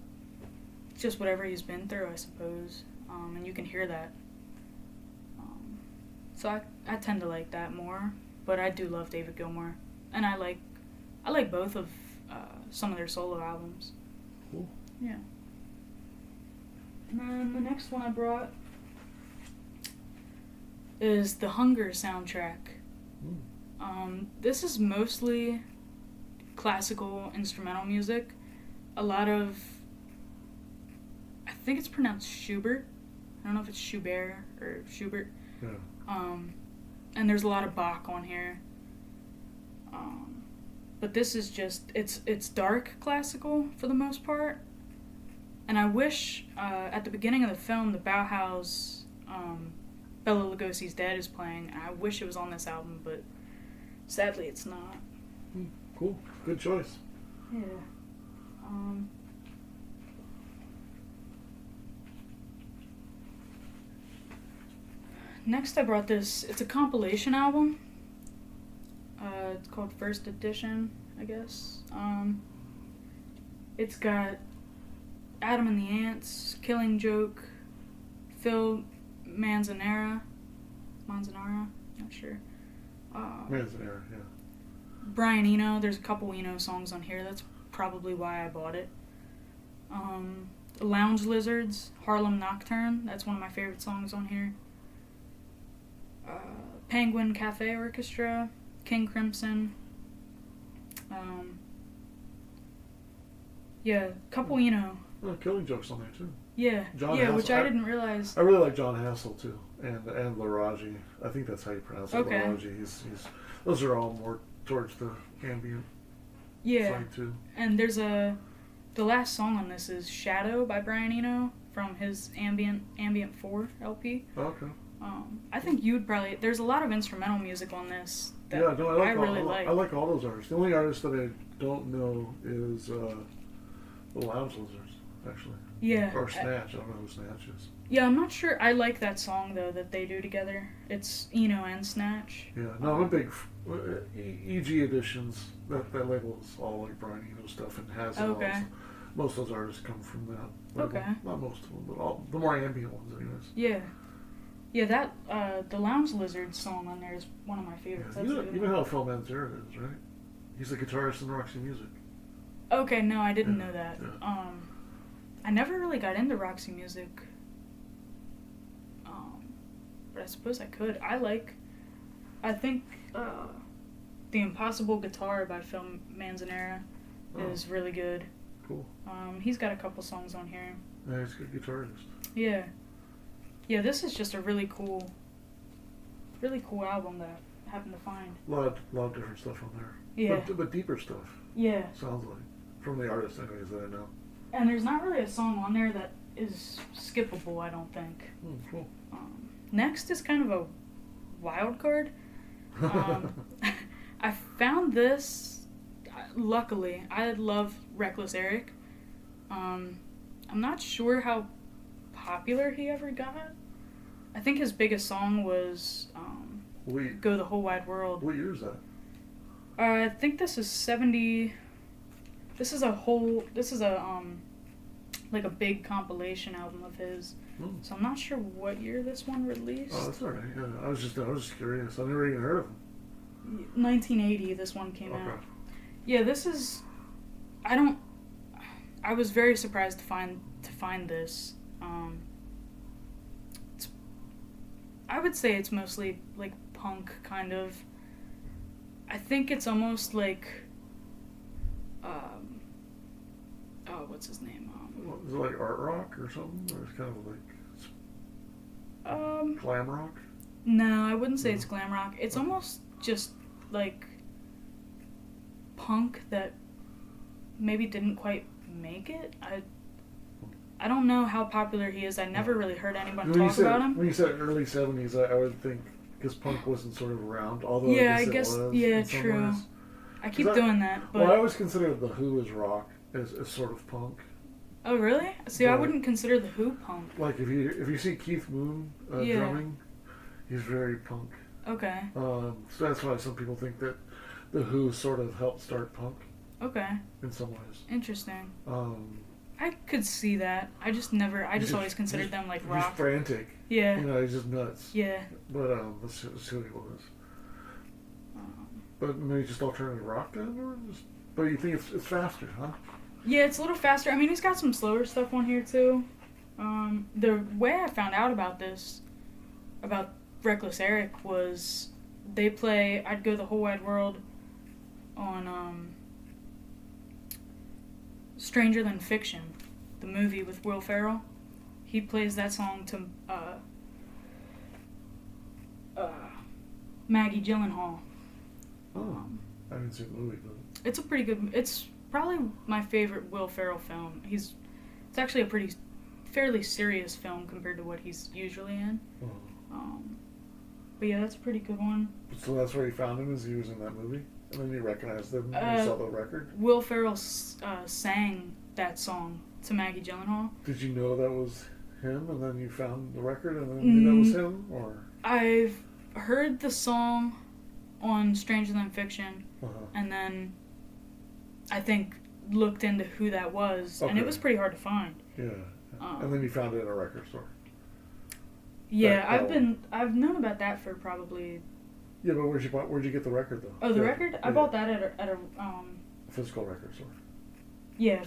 just whatever he's been through, I suppose, and you can hear that. So I tend to like that more, but I do love David Gilmour, and I like both of some of their solo albums. Cool. Yeah. And then the next one I brought is the Hunger soundtrack. This is mostly classical instrumental music. A lot of... I think it's pronounced Schubert. I don't know if it's Schubert or Schubert. Yeah. and there's a lot of Bach on here. But this is just, it's dark classical for the most part. And I wish, at the beginning of the film, the Bauhaus, Bela Lugosi's dad is playing. I wish it was on this album, but sadly it's not. Cool. Good choice. Yeah. Next I brought this, it's a compilation album. It's called First Edition, I guess. It's got Adam and the Ants, Killing Joke, Phil Manzanera, not sure. Manzanera, yeah. Brian Eno, there's a couple Eno songs on here, that's probably why I bought it. Lounge Lizards, Harlem Nocturne, that's one of my favorite songs on here. Penguin Cafe Orchestra, King Crimson. Yeah, couple, Killing Joke's on there too. Yeah, John yeah, Hassel. which I didn't realize. I really like John Hassel too, and Laraji. I think that's how you pronounce it. Okay. Laraji. He's those are all more towards the ambient side too. And there's the last song on this is Shadow by Brian Eno from his Ambient 4 LP. Okay. I think you'd probably, there's a lot of instrumental music on this that I really like. I like all those artists. The only artist that I don't know is the Lounge Lizards, actually. Yeah. Or Snatch. I don't know who Snatch is. Yeah, I'm not sure. I like that song, though, that they do together. It's Eno and Snatch. Yeah, no, I'm a big EG Editions. That label is all like Brian Eno stuff and has Okay. also. Most of those artists come from that label. Okay. Not most of them, but all the more ambient ones, anyways. Yeah. Yeah, that, the Lounge Lizard song on there is one of my favorites. Yeah, you know how Phil Manzanera is, right? He's the guitarist in Roxy Music. Okay, no, I didn't know that. Yeah. I never really got into Roxy Music. But I suppose I could. I think, The Impossible Guitar by Phil Manzanera is really good. Cool. He's got a couple songs on here. Yeah, he's a good guitarist. Yeah. Yeah, this is just a really cool album that I happened to find. A lot of different stuff on there. Yeah. But deeper stuff. Yeah. Sounds like. From the artists, anyways, that I know. And there's not really a song on there that is skippable, I don't think. Cool. Next is kind of a wild card. I found this, luckily, I love Reckless Eric. I'm not sure how popular he ever got. I think his biggest song was Go the Whole Wide World. What year is that? I think this is 70. This is a like a big compilation album of his. So I'm not sure what year this one released. Oh, that's alright. Yeah, I was just curious. I never even heard of him. 1980 this one came out. Yeah, this is, I was very surprised to find this. I would say it's mostly like punk kind of. I think it's almost like what's his name? Is it like art rock or something? Or it's kind of like glam rock? No, I wouldn't say it's glam rock. It's almost just like punk that maybe didn't quite make it. I don't know how popular he is. I never really heard anyone talk about him. When you said early 70s, I would think, because punk wasn't sort of around, although yeah, I guess it was. Yeah, true. Ways. I keep doing that. But well, I always considered The Who as rock, as sort of punk. Oh, really? See, I wouldn't consider The Who punk. Like, if you see Keith Moon drumming, he's very punk. Okay. So that's why some people think that The Who sort of helped start punk. Okay. In some ways. Interesting. I could see that. I just always considered them like rock. He's frantic. Yeah. You know, he's just nuts. Yeah. But let's see what he was. But maybe just alternative rock then, or just? But you think it's faster, huh? Yeah, it's a little faster. I mean, he's got some slower stuff on here too. The way I found out about this, about Reckless Eric, was they play I'd Go the Whole Wide World on Stranger Than Fiction, the movie with Will Ferrell. He plays that song to Maggie Gyllenhaal. Oh, I haven't seen the movie, but It's a pretty good. It's probably my favorite Will Ferrell film. It's actually a fairly serious film compared to what he's usually in. Um, but yeah, that's a pretty good one. So that's where you found him, as he was in that movie, and then you recognized him when you saw the record. Will Ferrell sang that song to Maggie Gyllenhaal. Did you know that was him, and then you found the record, and then you knew that was him, or? I've heard the song on Stranger Than Fiction, Uh-huh. and then I think looked into who that was, and it was pretty hard to find. Yeah. And then you found it in a record store. Yeah, I've known about that for probably. Yeah, but where'd you get the record though? Oh, the record? I bought that at a physical record store. Yeah,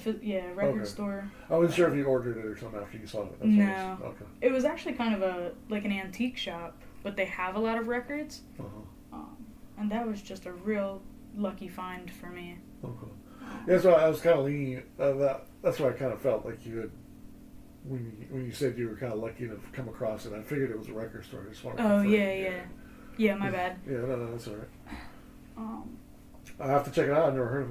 record store. I wasn't sure if you ordered it or something after you saw it. That's No. Okay. It was actually kind of an antique shop, but they have a lot of records. And that was just a real lucky find for me. Okay. Yeah, so I was kind of leaning that's what I kind of felt like you had when you said you were kind of lucky to come across it. I figured it was a record store. I just wanted to confirm. Yeah, my bad. Yeah, no, that's all right. I have to check it out. I've never heard of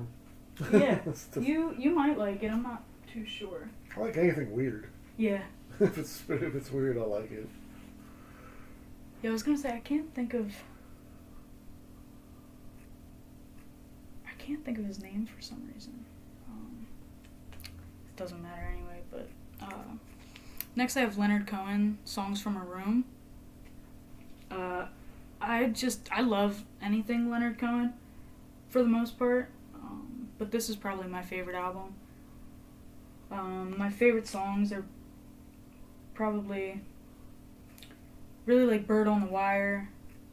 them. Yeah, you might like it. I'm not too sure. I like anything weird. Yeah. if it's weird, I like it. Yeah, I was gonna say I can't think of his name for some reason. It doesn't matter anyway. But next I have Leonard Cohen, Songs from a Room. I love anything Leonard Cohen for the most part. But this is probably my favorite album. My favorite songs are probably really like Bird on the Wire,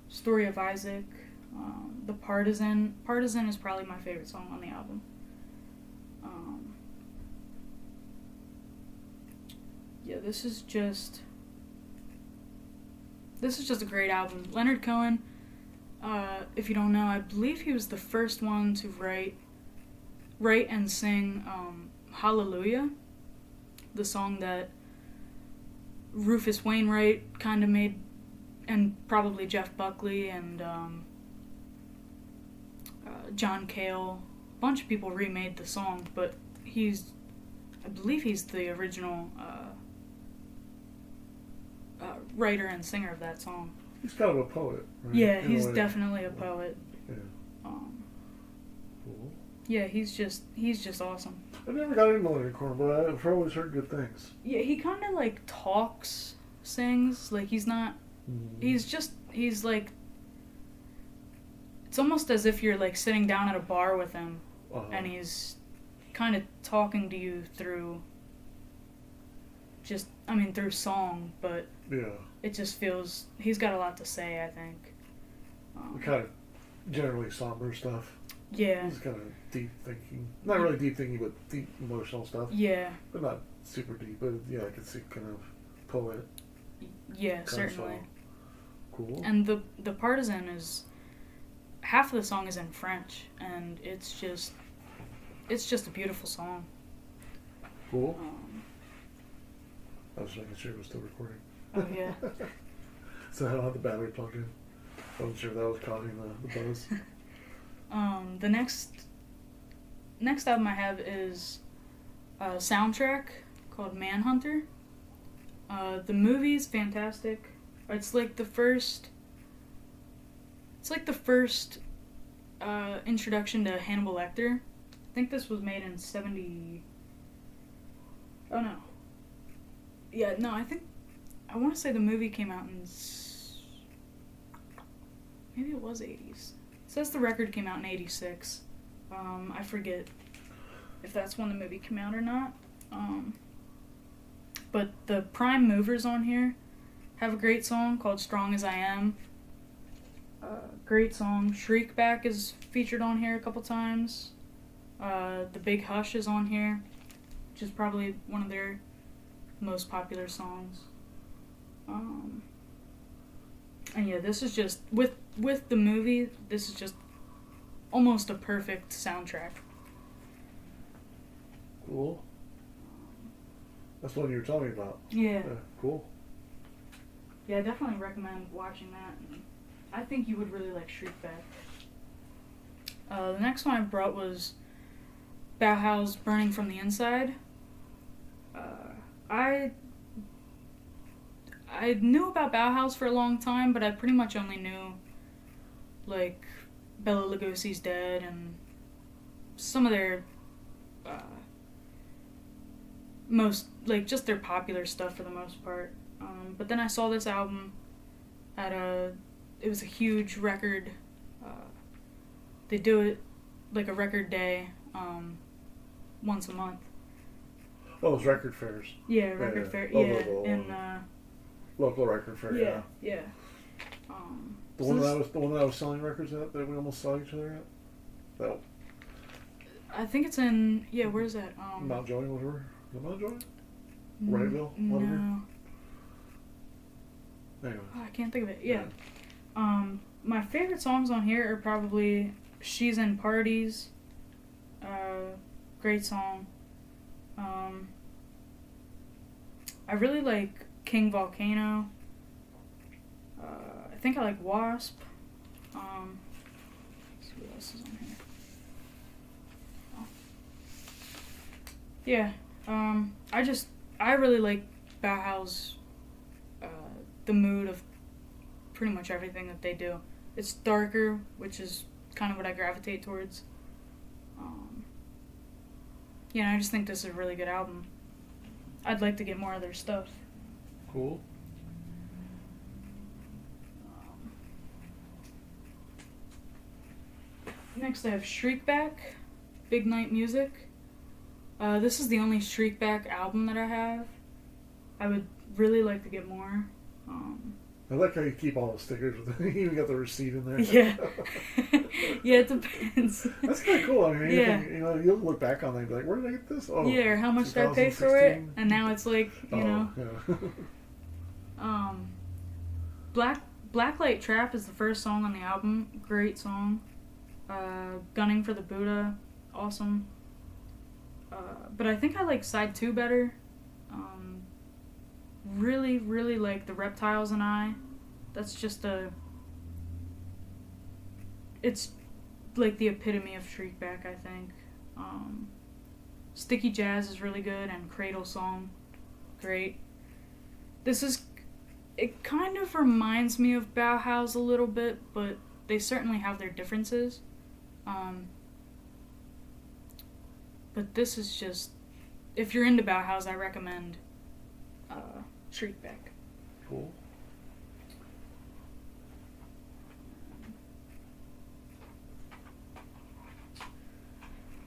Story of Isaac, The Partisan. Partisan is probably my favorite song on the album. Yeah, this is just a great album. Leonard Cohen, if you don't know, I believe he was the first one to write and sing Hallelujah, the song that Rufus Wainwright kind of made, and probably Jeff Buckley and John Cale. A bunch of people remade the song, but I believe he's the original writer and singer of that song. He's kind of a poet, right? Yeah, he's definitely a poet. Yeah. Cool. Yeah, he's just awesome. I never got into Leonard Cohen, but I've always heard good things. Yeah, he kind of like sings, like he's not, he's like, it's almost as if you're like sitting down at a bar with him, and he's kind of talking to you through song, but it just feels, he's got a lot to say, I think. Kind of generally somber stuff. Yeah. It's kind of deep thinking. Not really deep thinking, but deep emotional stuff. Yeah. But not super deep, but yeah, I can see kind of poet. Yeah, certainly. Cool. And the Partisan is, half of the song is in French, and it's just a beautiful song. Cool. I was making sure it was still recording. Oh, yeah. So I don't have the battery plugged in. I wasn't sure if that was causing the buzz. The next album I have is a soundtrack called Manhunter. The movie's fantastic. It's like the first introduction to Hannibal Lecter. I think this was made in 70. Oh no. Yeah, no, I want to say the movie came out in, maybe it was 80s. It says the record came out in 86. I forget if that's when the movie came out or not. But the prime movers on here have a great song called Strong As I Am. Great song. Shriek Back is featured on here a couple times. The Big Hush is on here, which is probably one of their most popular songs. And yeah, this is just, with the movie, this is just almost a perfect soundtrack. Cool. That's what you were telling me about. Yeah. Cool. Yeah, I definitely recommend watching that. And I think you would really like Shriekback. The next one I brought was Bauhaus Burning from the Inside. I knew about Bauhaus for a long time, but I pretty much only knew, like, Bela Lugosi's Dead and some of their most, like, just their popular stuff for the most part. But then I saw this album at it was a huge record, they do it like a record day, once a month. Oh, it's record fairs. Yeah, record fair. Yeah, Local record fair. yeah. The one that I was selling records at that we almost saw each other at. That. I think it's in where's that? Mount Joy, whatever. Is it Mount Joy? Wrightville, whatever. No. Anyway. Oh, I can't think of it. Yeah. My favorite songs on here are probably "She's in Parties." Great song. I really like King Volcano. I think I like Wasp. Let's see what else is on here. Oh. Yeah. I really like Bauhaus. The mood of pretty much everything that they do. It's darker, which is kind of what I gravitate towards. And I just think this is a really good album. I'd like to get more of their stuff. Cool. Next I have Shriekback, Big Night Music. This is the only Shriekback album that I have. I would really like to get more. I like how you keep all the stickers. You even got the receipt in there. Yeah. Yeah, it depends. That's kind of cool. I mean, Yeah. you'll look back on it and be like, where did I get this? Oh, Yeah, or how much did I pay for it? And now it's like, Yeah. Blacklight Trap is the first song on the album. Great song. Gunning for the Buddha, awesome. But I think I like side 2 better. Really, really like The Reptiles and I. That's just it's like the epitome of Shriekback, I think. Sticky Jazz is really good, and Cradle Song, great. It kind of reminds me of Bauhaus a little bit, but they certainly have their differences. But this is just, if you're into Bauhaus, I recommend Shriekback. Cool.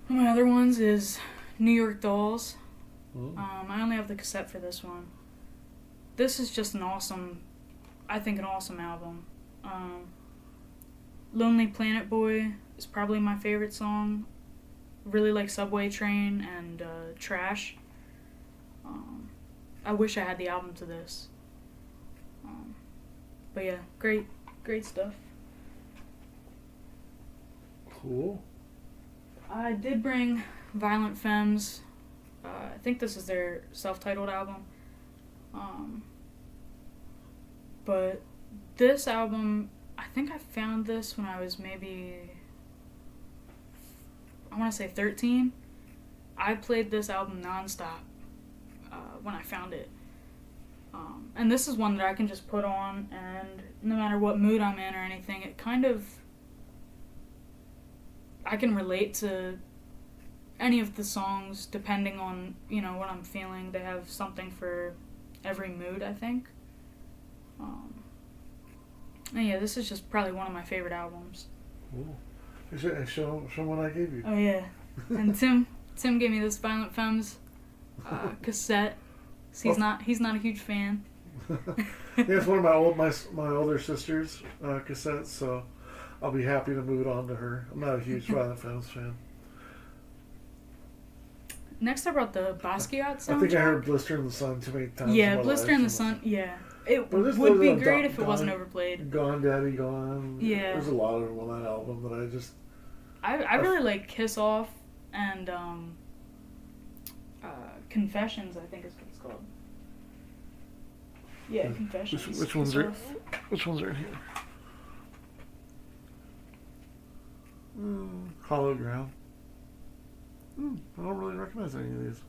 One of my other ones is New York Dolls. Mm. I only have the cassette for this one. This is just an awesome album. Lonely Planet Boy is probably my favorite song. Really like Subway Train and Trash. I wish I had the album to this. But yeah, great stuff. Cool. I did bring Violent Femmes. I think this is their self-titled album. But this album, I think I found this when I was maybe, I want to say 13. I played this album nonstop when I found it. And this is one that I can just put on, and no matter what mood I'm in or anything, it kind of, I can relate to any of the songs depending on, what I'm feeling. They have something for every mood, I think. And yeah, this is just probably one of my favorite albums. Cool. Show what I gave you. Oh yeah. And Tim gave me this Violent Femmes cassette. He's not a huge fan. Yeah, it's one of my older sister's cassettes, so I'll be happy to move it on to her. I'm not a huge Violent Femmes fan. Next, I brought the Basquiat soundtrack. I think I heard "Blister in the Sun" too many times. Yeah, "Blister in the Sun." Yeah, it would be great if it wasn't overplayed. "Gone, Daddy, Gone." Yeah, there's a lot of them on that album that I just. I really like "Kiss Off" and "Confessions." I think is what it's called. Yeah, "Confessions." Which ones are in here? Hollow Ground. I don't really recognize any of these.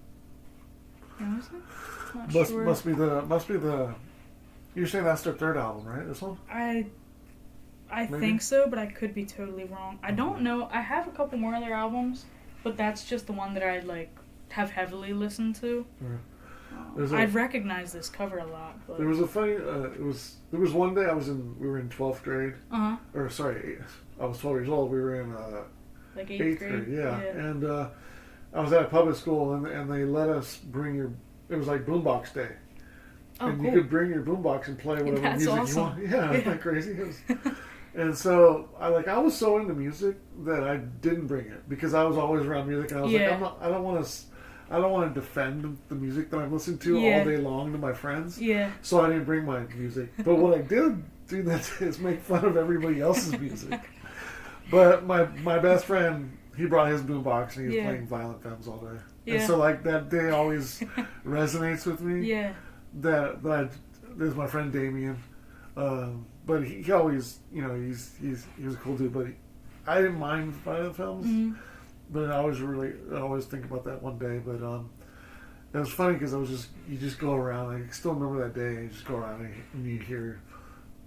Honestly, not Must sure. must be the. You're saying that's their third album, right? This one. I Maybe? think so, but I could be totally wrong. I don't know. I have a couple more of their albums, but that's just the one that I like have heavily listened to. I'd recognize this cover a lot. But... There was a funny. There was one day we were in 12th grade. Or sorry, I was 12 years old. We were in like eighth grade. Yeah. And I was at a public school, and they let us bring it was like boombox day. Oh, and cool. you could bring your boombox and play whatever That's music awesome. you want. Yeah, isn't that crazy? And so I was so into music that I didn't bring it because I was always around music, and I was like, I don't want to defend the music that I'm listening to all day long to my friends. Yeah. So I didn't bring my music. But what I did do that is make fun of everybody else's music. But my best friend, he brought his boombox and he was playing Violent Femmes all day. Yeah. And so that day always resonates with me. Yeah. There's my friend Damien. But he always, he was a cool dude. But I didn't mind Violent Femmes. Mm-hmm. But I always think about that one day. But it was funny because you just go around. I still remember that day. You just go around and you hear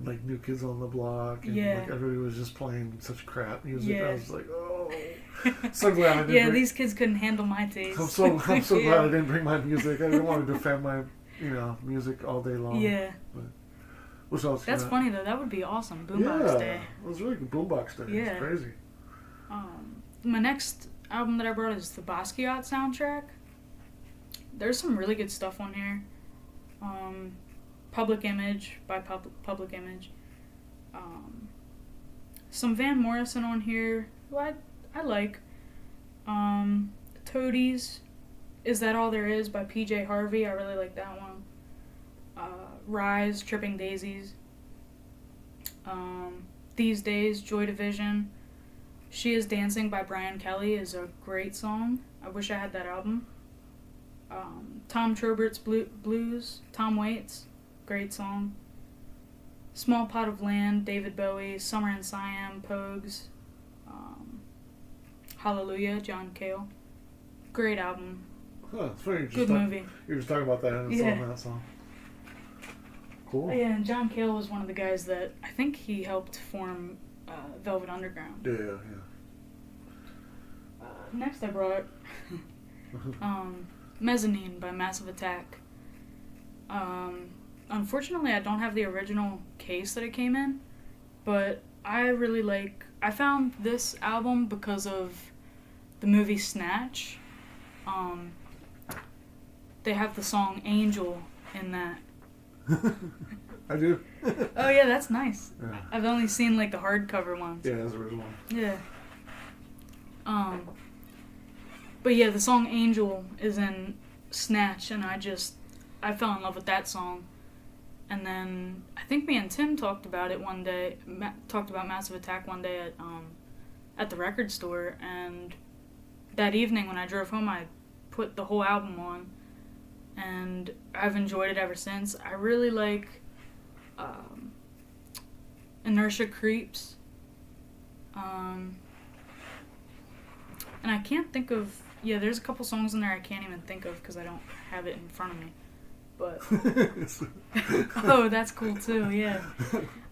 like New Kids on the Block, and like everybody was just playing such crap music. I was like, oh, so glad I didn't. These kids couldn't handle my taste. I'm so glad I didn't bring my music. I didn't want to defend my music all day long. Yeah. But what else? That's funny though. That would be awesome. Boombox Day. It was really good. Boombox Day. Yeah. It's crazy. My next album that I brought is the Basquiat soundtrack. There's some really good stuff on here. Public Image by Public Image. Some Van Morrison on here, who I like. Toadies, Is That All There Is by PJ Harvey. I really like that one. Rise, Tripping Daisies. These Days, Joy Division. She Is Dancing by Brian Kelly is a great song. I wish I had that album. Tom Trobert's Blues, Tom Waits, great song. Small Pot of Land, David Bowie, Summer in Siam, Pogues. Hallelujah, John Cale. Great album. Huh, it's funny. Good movie. You were just talking about that and it's on that song. Cool. Oh, yeah, and John Cale was one of the guys that I think he helped form Velvet Underground. Yeah. Next I brought Mezzanine by Massive Attack. Unfortunately, I don't have the original case that it came in, but I found this album because of the movie Snatch. They have the song Angel in that. I do. Oh yeah, that's nice. Yeah. I've only seen like the hardcover ones. Yeah, that's the original one. Yeah. But yeah, the song Angel is in Snatch, and I fell in love with that song. And then I think me and Tim talked about it one day, talked about Massive Attack one day at the record store, and that evening when I drove home, I put the whole album on, and I've enjoyed it ever since. I really like Inertia Creeps. And I can't think of... Yeah, there's a couple songs in there I can't even think of because I don't have it in front of me. But... Oh, that's cool too, yeah.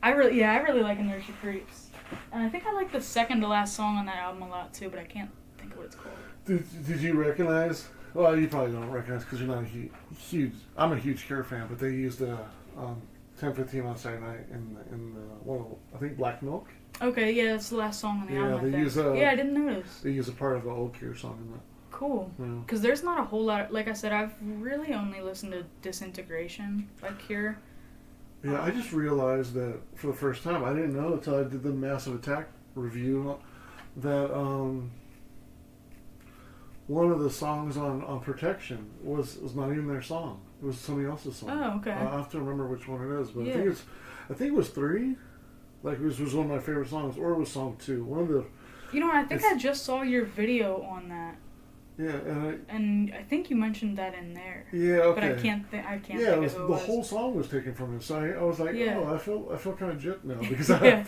I really like Inertia Creeps. And I think I like the second to last song on that album a lot too, but I can't think of what it's called. Did you recognize... Well, you probably don't recognize because you're not a huge... I'm a huge Cure fan, but they used 10:15 on Saturday night in I think Black Milk. Okay, yeah, that's the last song on the album. I didn't notice. They use a part of an old Cure song in that. Cool. Because there's not a whole lot... Like I said, I've really only listened to Disintegration by Cure. Yeah, I just realized that for the first time, I didn't know until I did the Massive Attack review, that one of the songs on Protection was not even their song. It was somebody else's song. Oh, okay. I have to remember which one it is, but Yeah. I think it was 3. Like, it was one of my favorite songs, or it was song 2. One of the... You know, I think I just saw your video on that. Yeah, and I think you mentioned that in there. Yeah, okay. But I can't Yeah, think of the who it was. whole song was taken from it. So I was like, Yeah. oh, I feel kind of gypped now because Yeah.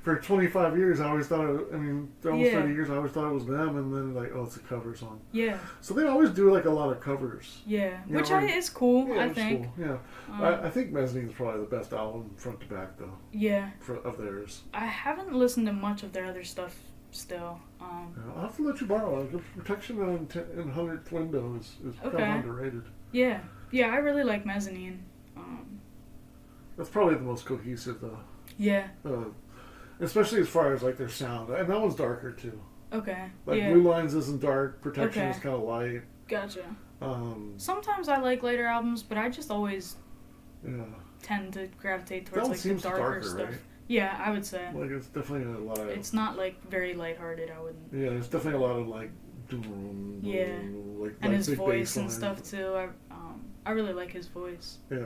for 25 years I always thought almost Yeah. 30 years I always thought it was them, and then like, oh, it's a cover song. Yeah. So they always do like a lot of covers. Yeah, You which know, like- is cool. Yeah, I it's think. cool. Yeah, I think Mezzanine is probably the best album front to back though. Yeah. Of theirs. I haven't listened to much of their other stuff still. Yeah, I'll have to let you borrow it. The Protection in 100th Window is kind Okay. of underrated. Yeah. Yeah, I really like Mezzanine. That's probably the most cohesive though. Yeah. Especially as far as like their sound, and that one's darker too. Okay. Like yeah. Blue Lines isn't dark, Protection Okay. is kind of light. Gotcha. Um, Sometimes I like later albums, but I just always yeah, tend to gravitate that towards one like the seems darker stuff. right? Yeah, I would say. Like it's definitely a lot of. It's not like very lighthearted, I wouldn't. Yeah, there's definitely a lot of like. Doom, Yeah. like, And like his big voice bass and lines. stuff too. I really like his voice. Yeah,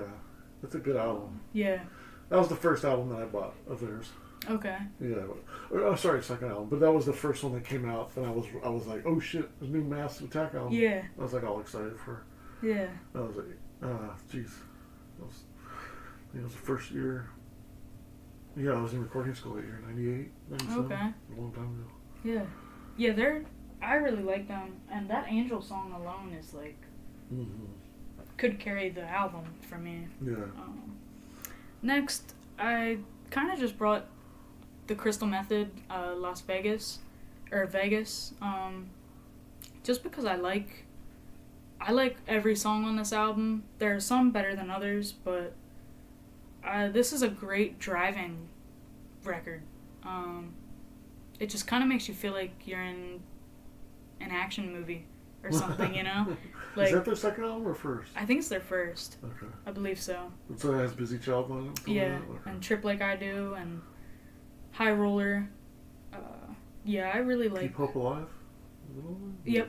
that's a good album. Yeah. That was the first album that I bought of theirs. Okay. Yeah, oh sorry, second album, but that was the first one that came out, and I was like, oh shit, there's a new Massive Attack album. Yeah. I was like all excited for. Yeah. I was like, jeez, I think it was the first year. Yeah, I was in recording school that year, 98, 97. Okay. A long time ago. Yeah. Yeah, I really like them, and that Angel song alone is like Mm-hmm. could carry the album for me. Yeah. Next, I kind of just brought the Crystal Method, Las Vegas, or Vegas, just because I like every song on this album. There are some better than others, but this is a great driving record. It just kind of makes you feel like you're in an action movie or something, you know? Like, is that their second album or first? I think it's their first. Okay. I believe so. So it has Busy Child on it? Yeah, Okay. and Trip Like I Do, and High Roller. Yeah, I really like... Keep Hope Alive? Yep,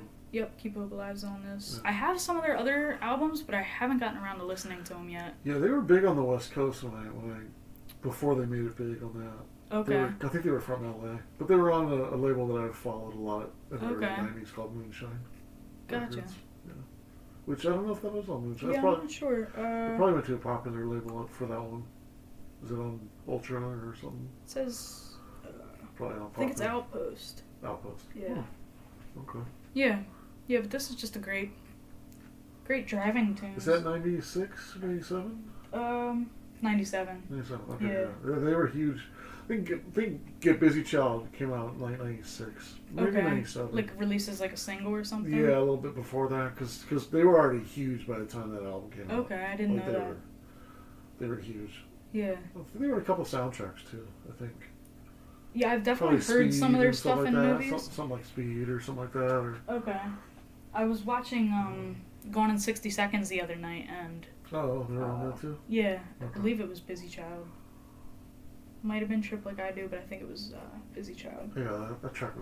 Keep Hope Alive's on this. Yeah. I have some of their other albums, but I haven't gotten around to listening to them yet. Yeah, they were big on the West Coast before they made it big on that. Okay. I think they were from LA, but they were on a label that I've followed a lot in the early Okay. 90s called Moonshine. Gotcha. Records. Yeah. Which I don't know if that was on Moonshine. Yeah, I'm not sure. They probably went to a popular label for that one. Was it on Ultra or something? It says... Probably on I think it's Popular. Outpost. Outpost. Yeah. Oh, okay. Yeah. Yeah, but this is just a great driving tune. Is that 96, 97? 97. 97, okay. Yeah. Yeah. They were huge. I think Get Busy Child came out in like 96. Maybe Okay. 97. Like releases like a single or something? Yeah, a little bit before that, because they were already huge by the time that album came out. Okay, I didn't know that. They were huge. Yeah. They were a couple soundtracks too, I think. Yeah, I've definitely Probably heard Speed some of their and stuff like in that. movies. Something like Speed or something like that. Or Okay. I was watching Gone in 60 Seconds the other night, and oh, they're on that too. yeah, I Okay. believe it was Busy Child. Might have been Trip Like I Do, but I think it was Busy Child. Yeah, that track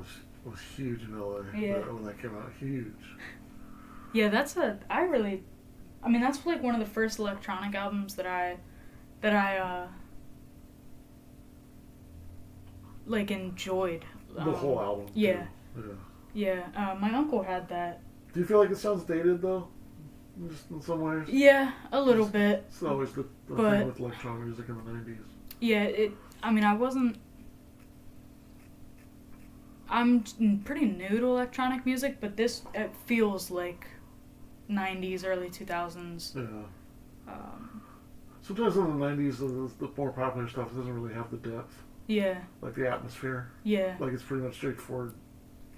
was huge in LA Yeah. when that came out. Huge. Yeah, that's like one of the first electronic albums that I like enjoyed. The whole album. Yeah. Too. Yeah, my uncle had that. Do you feel like it sounds dated though? Just in some ways. Yeah, a little bit. It's always the But- thing with electronic music in the 90s. Yeah, I'm pretty new to electronic music, but it feels like 90s, early 2000s. Yeah. Sometimes in the 90s, the more popular stuff doesn't really have the depth. Yeah, Like the atmosphere. yeah, Like it's pretty much straightforward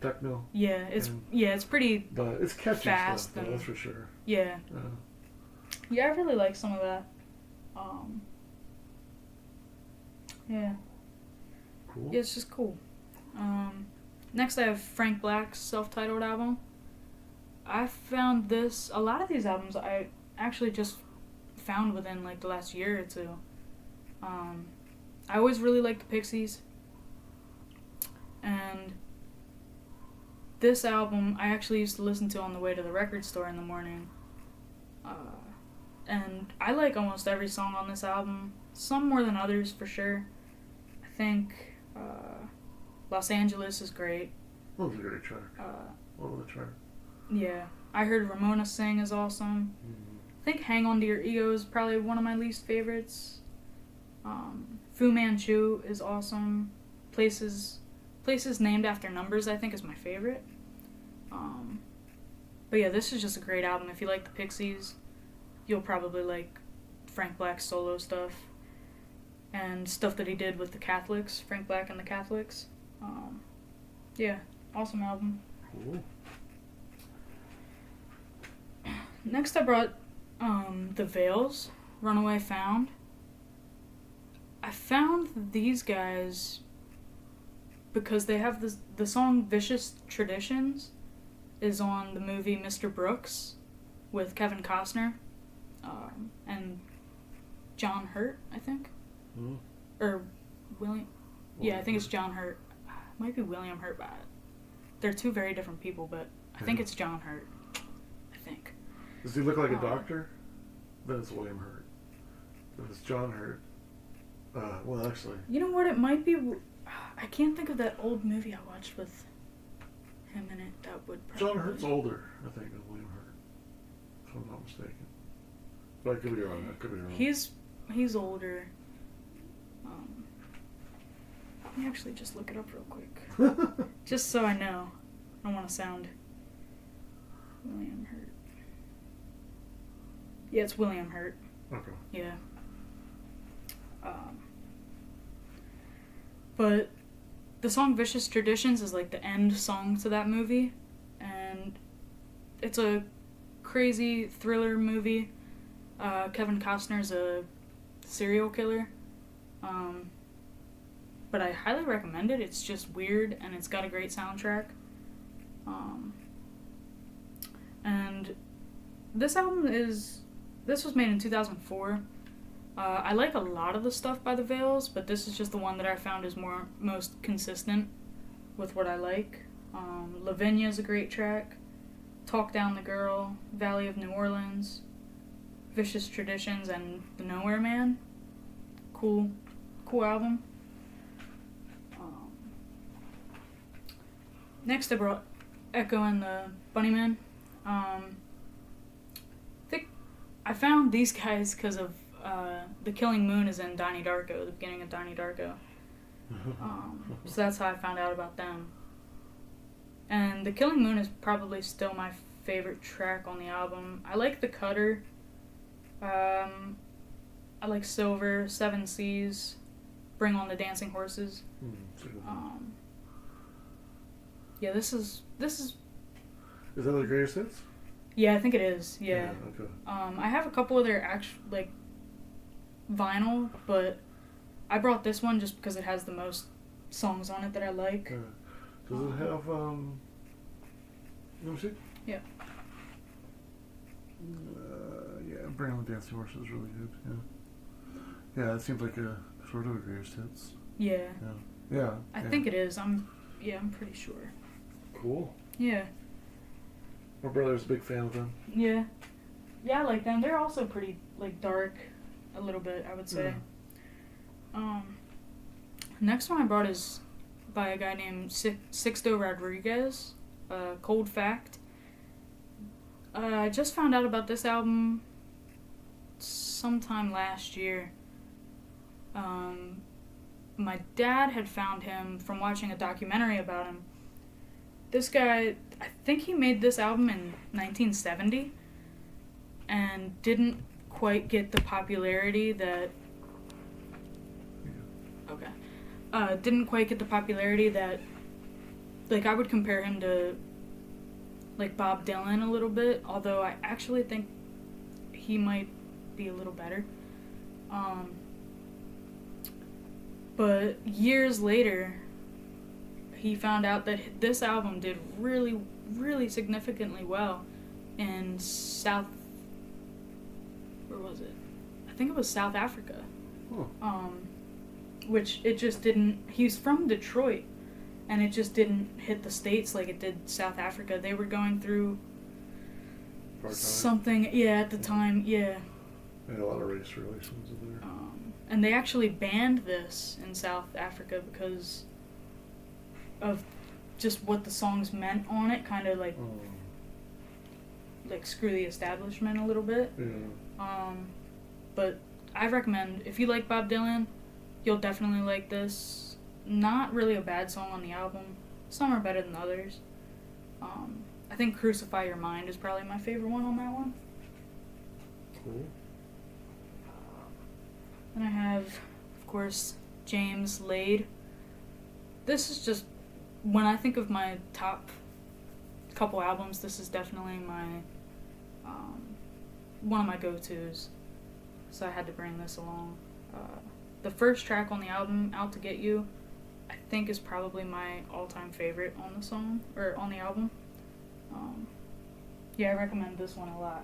techno. yeah. It's pretty. But it's catchy Fast stuff, though, and- that's for sure. Yeah, Yeah. yeah. I really like some of that. Yeah, Cool. yeah. It's just cool. Next, I have Frank Black's self-titled album. I found a lot of these albums I actually just found within like the last year or two. I always really liked the Pixies, and this album I actually used to listen to on the way to the record store in the morning. And I like almost every song on this album, some more than others for sure. I think Los Angeles is great. That was a great track. Uh, What was the track? Yeah. I heard Ramona sing is awesome. I think Hang On To Your Ego is probably one of my least favorites. Fu Manchu is awesome. Places Named After Numbers, I think, is my favorite. But yeah, this is just a great album. If you like the Pixies, you'll probably like Frank Black's solo stuff and stuff that he did with the Catholics, Frank Black and the Catholics. Yeah, awesome album. Cool. Next I brought The Veils, Runaway Found. I found these guys because they have the song Vicious Traditions is on the movie Mr. Brooks with Kevin Costner and John Hurt, I think. Mm. Or William. Yeah, I think it's John Hurt. It might be William Hurt, but they're two very different people, but I think it's John Hurt. I think. Does he look like a doctor? Then it's William Hurt. If it's John Hurt. Well, actually. You know what? It might be. I can't think of that old movie I watched with him in it. That would probably. John Hurt's older, I think, than William Hurt. If I'm not mistaken. But I could be wrong. He's older. Let me actually just look it up real quick. Just so I know. I don't want to sound. William Hurt. Yeah, it's William Hurt. Okay. Yeah. But the song Vicious Traditions is like the end song to that movie. And it's a crazy thriller movie. Kevin Costner's a serial killer. But I highly recommend it. It's just weird and it's got a great soundtrack. And this was made in 2004. I like a lot of the stuff by the Veils, but this is just the one that I found is most consistent with what I like. Lavinia is a great track. Talk Down the Girl, Valley of New Orleans, Vicious Traditions, and The Nowhere Man. Cool album. Next I brought Echo and the Bunnymen. I think I found these guys because of The Killing Moon is in Donnie Darko, the beginning of Donnie Darko. So that's how I found out about them. And The Killing Moon is probably still my favorite track on the album. I like The Cutter. I like Silver, Seven Seas, Bring on the Dancing Horses. Yeah, this is. Is that the greatest hits? Yeah, I think it is. Yeah. Okay. I have a couple of their vinyl, but I brought this one just because it has the most songs on it that I like. Does it have let me see? Yeah. Yeah, Bring on the Dancing Horse is really good. Yeah. Yeah, it seems like a sort of a greatest hits. Yeah. Yeah. I think it is. I'm pretty sure. Cool. Yeah. My brother's a big fan of them. Yeah. Yeah, I like them. They're also pretty like dark, a little bit, I would say. Yeah. Next one I brought is by a guy named Sixto Rodriguez, Cold Fact. I just found out about this album sometime last year. My dad had found him from watching a documentary about him. This guy, I think he made this album in 1970 and didn't quite get the popularity that... Okay. Didn't quite get the popularity that... Like, I would compare him to, like, Bob Dylan a little bit, although I actually think he might be a little better. But years later, he found out that this album did really, really significantly well in where was it? I think it was South Africa. Huh. Which it just didn't, he's from Detroit, and it just didn't hit the States like it did South Africa. They were going through something, at the time, yeah. They had a lot of race relations in there. And they actually banned this in South Africa because of just what the songs meant on it, kind of like like screw the establishment a little bit. Yeah. But I recommend, if you like Bob Dylan, you'll definitely like this. Not really a bad song on the album. Some are better than others. I think Crucify Your Mind is probably my favorite one on that one. Cool. And I have, of course, James Laid. This is just, when I think of my top couple albums, this is definitely my one of my go-tos. So I had to bring this along. The first track on the album, Out to Get You, I think is probably my all-time favorite on the song, or on the album. Yeah, I recommend this one a lot.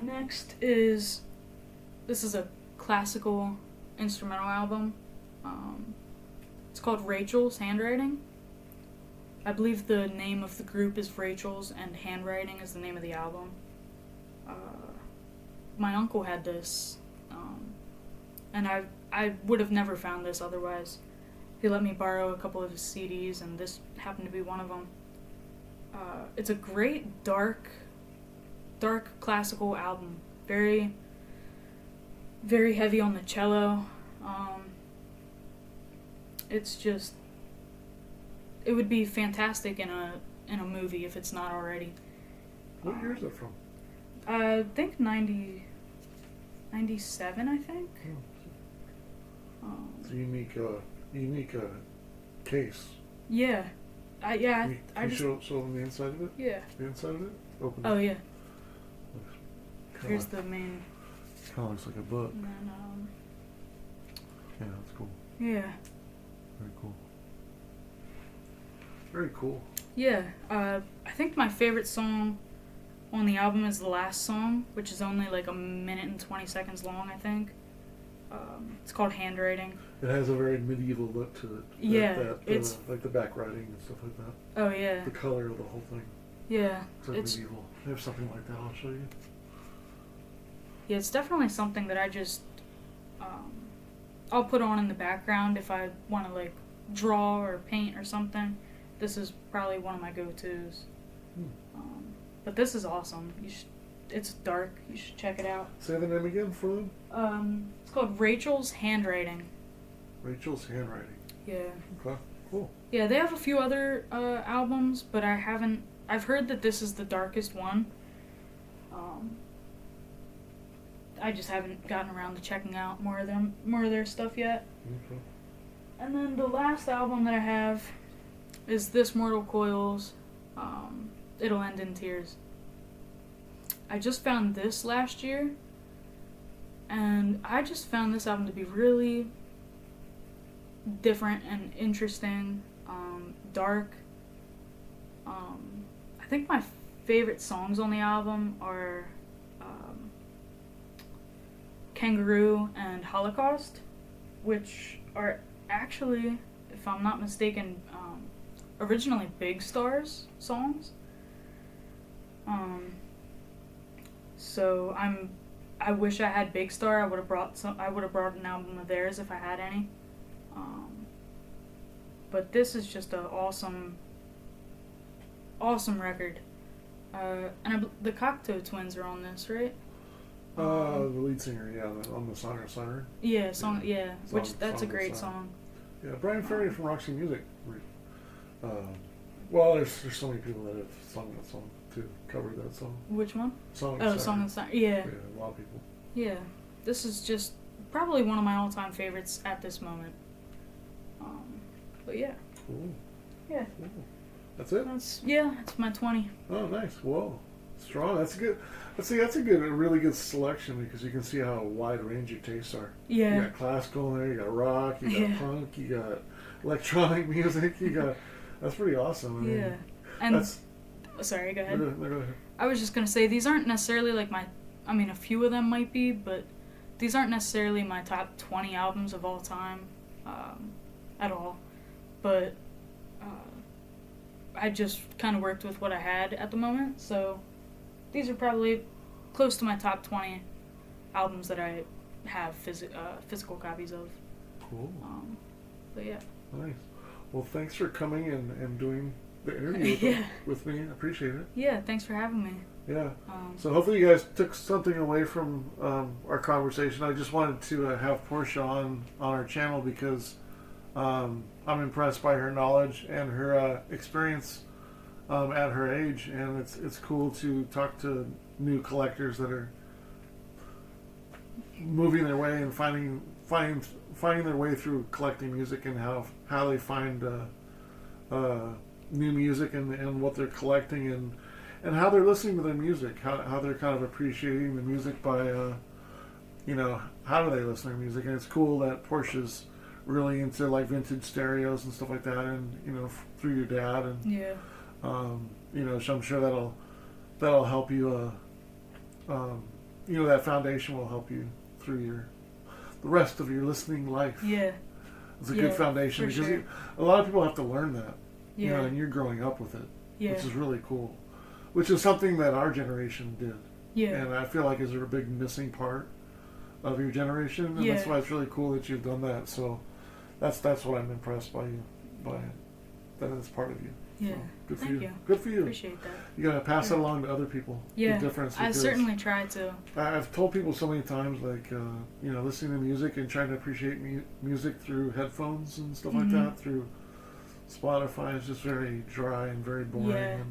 Next is, this is a classical instrumental album. It's called Rachel's Handwriting. I believe the name of the group is Rachel's, and Handwriting is the name of the album. My uncle had this, and I would have never found this otherwise. He let me borrow a couple of his CDs, and this happened to be one of them. It's a great dark classical album. Very, very heavy on the cello. It's just, it would be fantastic in a movie if it's not already. What year is it from? I think 97, I think. It's a unique case. Yeah. I Can just... you show them the inside of it? Yeah. The inside of it? Open it. Oh, yeah. Kinda Here's like, the main... Kind of looks like a book. And then, Yeah, that's cool. yeah. Very cool. Very cool. Yeah. I think my favorite song on the album is the last song, which is only like 1 minute and 20 seconds long, I think. It's called Handwriting. It has a very medieval look to it. Yeah, it's... like the back writing and stuff like that. Oh, yeah. The color of the whole thing. Yeah. It's like medieval. I have something like that I'll show you. Yeah, it's definitely something that I just... I'll put on in the background if I want to, like, draw or paint or something. This is probably one of my go-tos. But this is awesome. It's dark. You should check it out. Say the name again for them. It's called Rachel's Handwriting. Rachel's Handwriting. Yeah. Okay, cool. Yeah, they have a few other albums, but I've heard that this is the darkest one. I just haven't gotten around to checking out more of their stuff yet. Okay. And then the last album that I have is This Mortal Coil's It'll End in Tears. I just found this last year, and I just found this album to be really different and interesting, dark. I think my favorite songs on the album are Kangaroo and Holocaust, which are actually, if I'm not mistaken, originally Big Star's songs. So I wish I had Big Star. I would have brought an album of theirs if I had any. But this is just an awesome record. And the Cocteau Twins are on this, right? The lead singer, yeah, on the Song of Siren. Yeah, which that's a Song of great Siren. song. Yeah, Brian Ferry from Roxy Music. Well, there's so many people that have sung that song too, covered that song. Which one? Song of Oh, Siren. Song of Siren. Yeah. Yeah, a lot of people. Yeah. This is just probably one of my all-time favorites at this moment. But yeah. Cool. Yeah. Cool. That's it? That's my 20. Oh, nice. Whoa. Strong. That's good. A really good selection because you can see how wide range your tastes are. Yeah. You got classical in there, you got rock, you got Yeah. punk, you got electronic music, that's pretty awesome. I mean, Yeah. And that's, sorry, go ahead. no, go ahead. I was just gonna say these aren't necessarily like a few of them might be, but these aren't necessarily my top 20 albums of all time, at all. But I just kind of worked with what I had at the moment, so these are probably close to my top 20 albums that I have physical copies of. Cool. But yeah. Nice. Well, thanks for coming and doing the interview with me. I appreciate it. Yeah, thanks for having me. Yeah. So hopefully you guys took something away from our conversation. I just wanted to have Portia on our channel because I'm impressed by her knowledge and her experience at her age, and it's cool to talk to new collectors that are moving their way and finding their way through collecting music, and how they find new music and what they're collecting, and how they're listening to their music, how they're kind of appreciating the music by how do they listen to music. And it's cool that Portia's really into like vintage stereos and stuff like that, and through your dad, and so I'm sure that'll help you. That foundation will help you through the rest of your listening life. Yeah, it's a good foundation because sure. A lot of people have to learn that. Yeah, and you're growing up with it, which is really cool. Which is something that our generation did. Yeah, and I feel like is a big missing part of your generation, and that's why it's really cool that you've done that. So that's what I'm impressed by that it's part of you. Yeah, so, good for Thank you. you. Good for you. Appreciate that. You gotta pass that along to other people. Yeah, the difference. I certainly try to. I've told people so many times, like listening to music and trying to appreciate music through headphones and stuff like that. Through Spotify is just very dry and very boring. Yeah.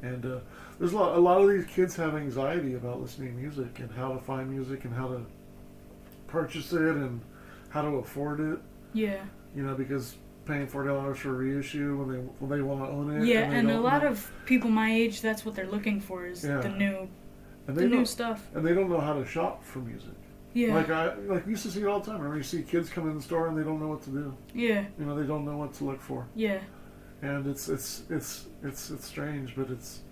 And there's a lot of these kids have anxiety about listening to music and how to find music and how to purchase it and how to afford it. Yeah. Because paying $40 for a reissue when they want to own it. Yeah, and a lot of people my age, that's what they're looking for is the new stuff. And they don't know how to shop for music. Yeah. Like we used to see it all the time. Remember, you see kids come in the store and they don't know what to do. Yeah. They don't know what to look for. Yeah. And it's strange, but it's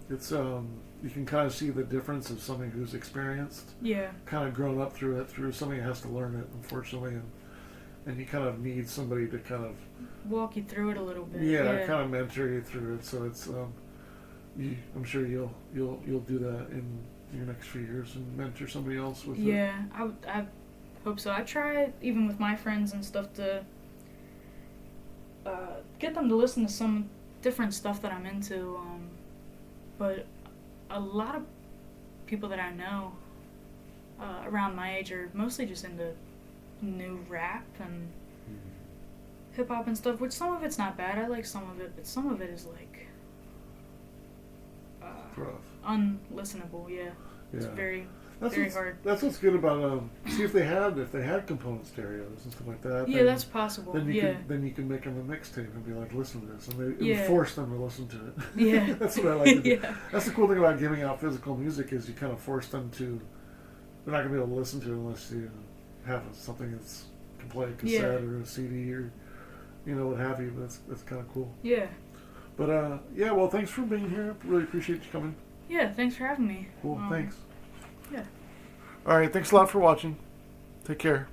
you can kind of see the difference of somebody who's experienced, kind of grown up through somebody who has to learn it, unfortunately, and you kind of need somebody to kind of walk you through it a little bit. Kind of mentor you through it. So it's I'm sure you'll do that in your next few years and mentor somebody else with it. Yeah, I hope so. I try even with my friends and stuff to get them to listen to some different stuff that I'm into, but a lot of people that I know around my age are mostly just into new rap and hip-hop and stuff, which some of it's not bad. I like some of it, but some of it is like unlistenable. It's very hard. That's what's good about see if they had component stereos and stuff like that. Yeah, that's possible. Then you can make them a mixtape and be like, listen to this, and they force them to listen to it. Yeah, that's what I like to do. That's the cool thing about giving out physical music is you kind of force them to. They're not gonna be able to listen to it unless you have something that's can play a cassette or a CD or what have you. But that's kind of cool. Yeah. But well, thanks for being here. Really appreciate you coming. Yeah, thanks for having me. Cool. Thanks. Yeah. All right. Thanks a lot for watching. Take care.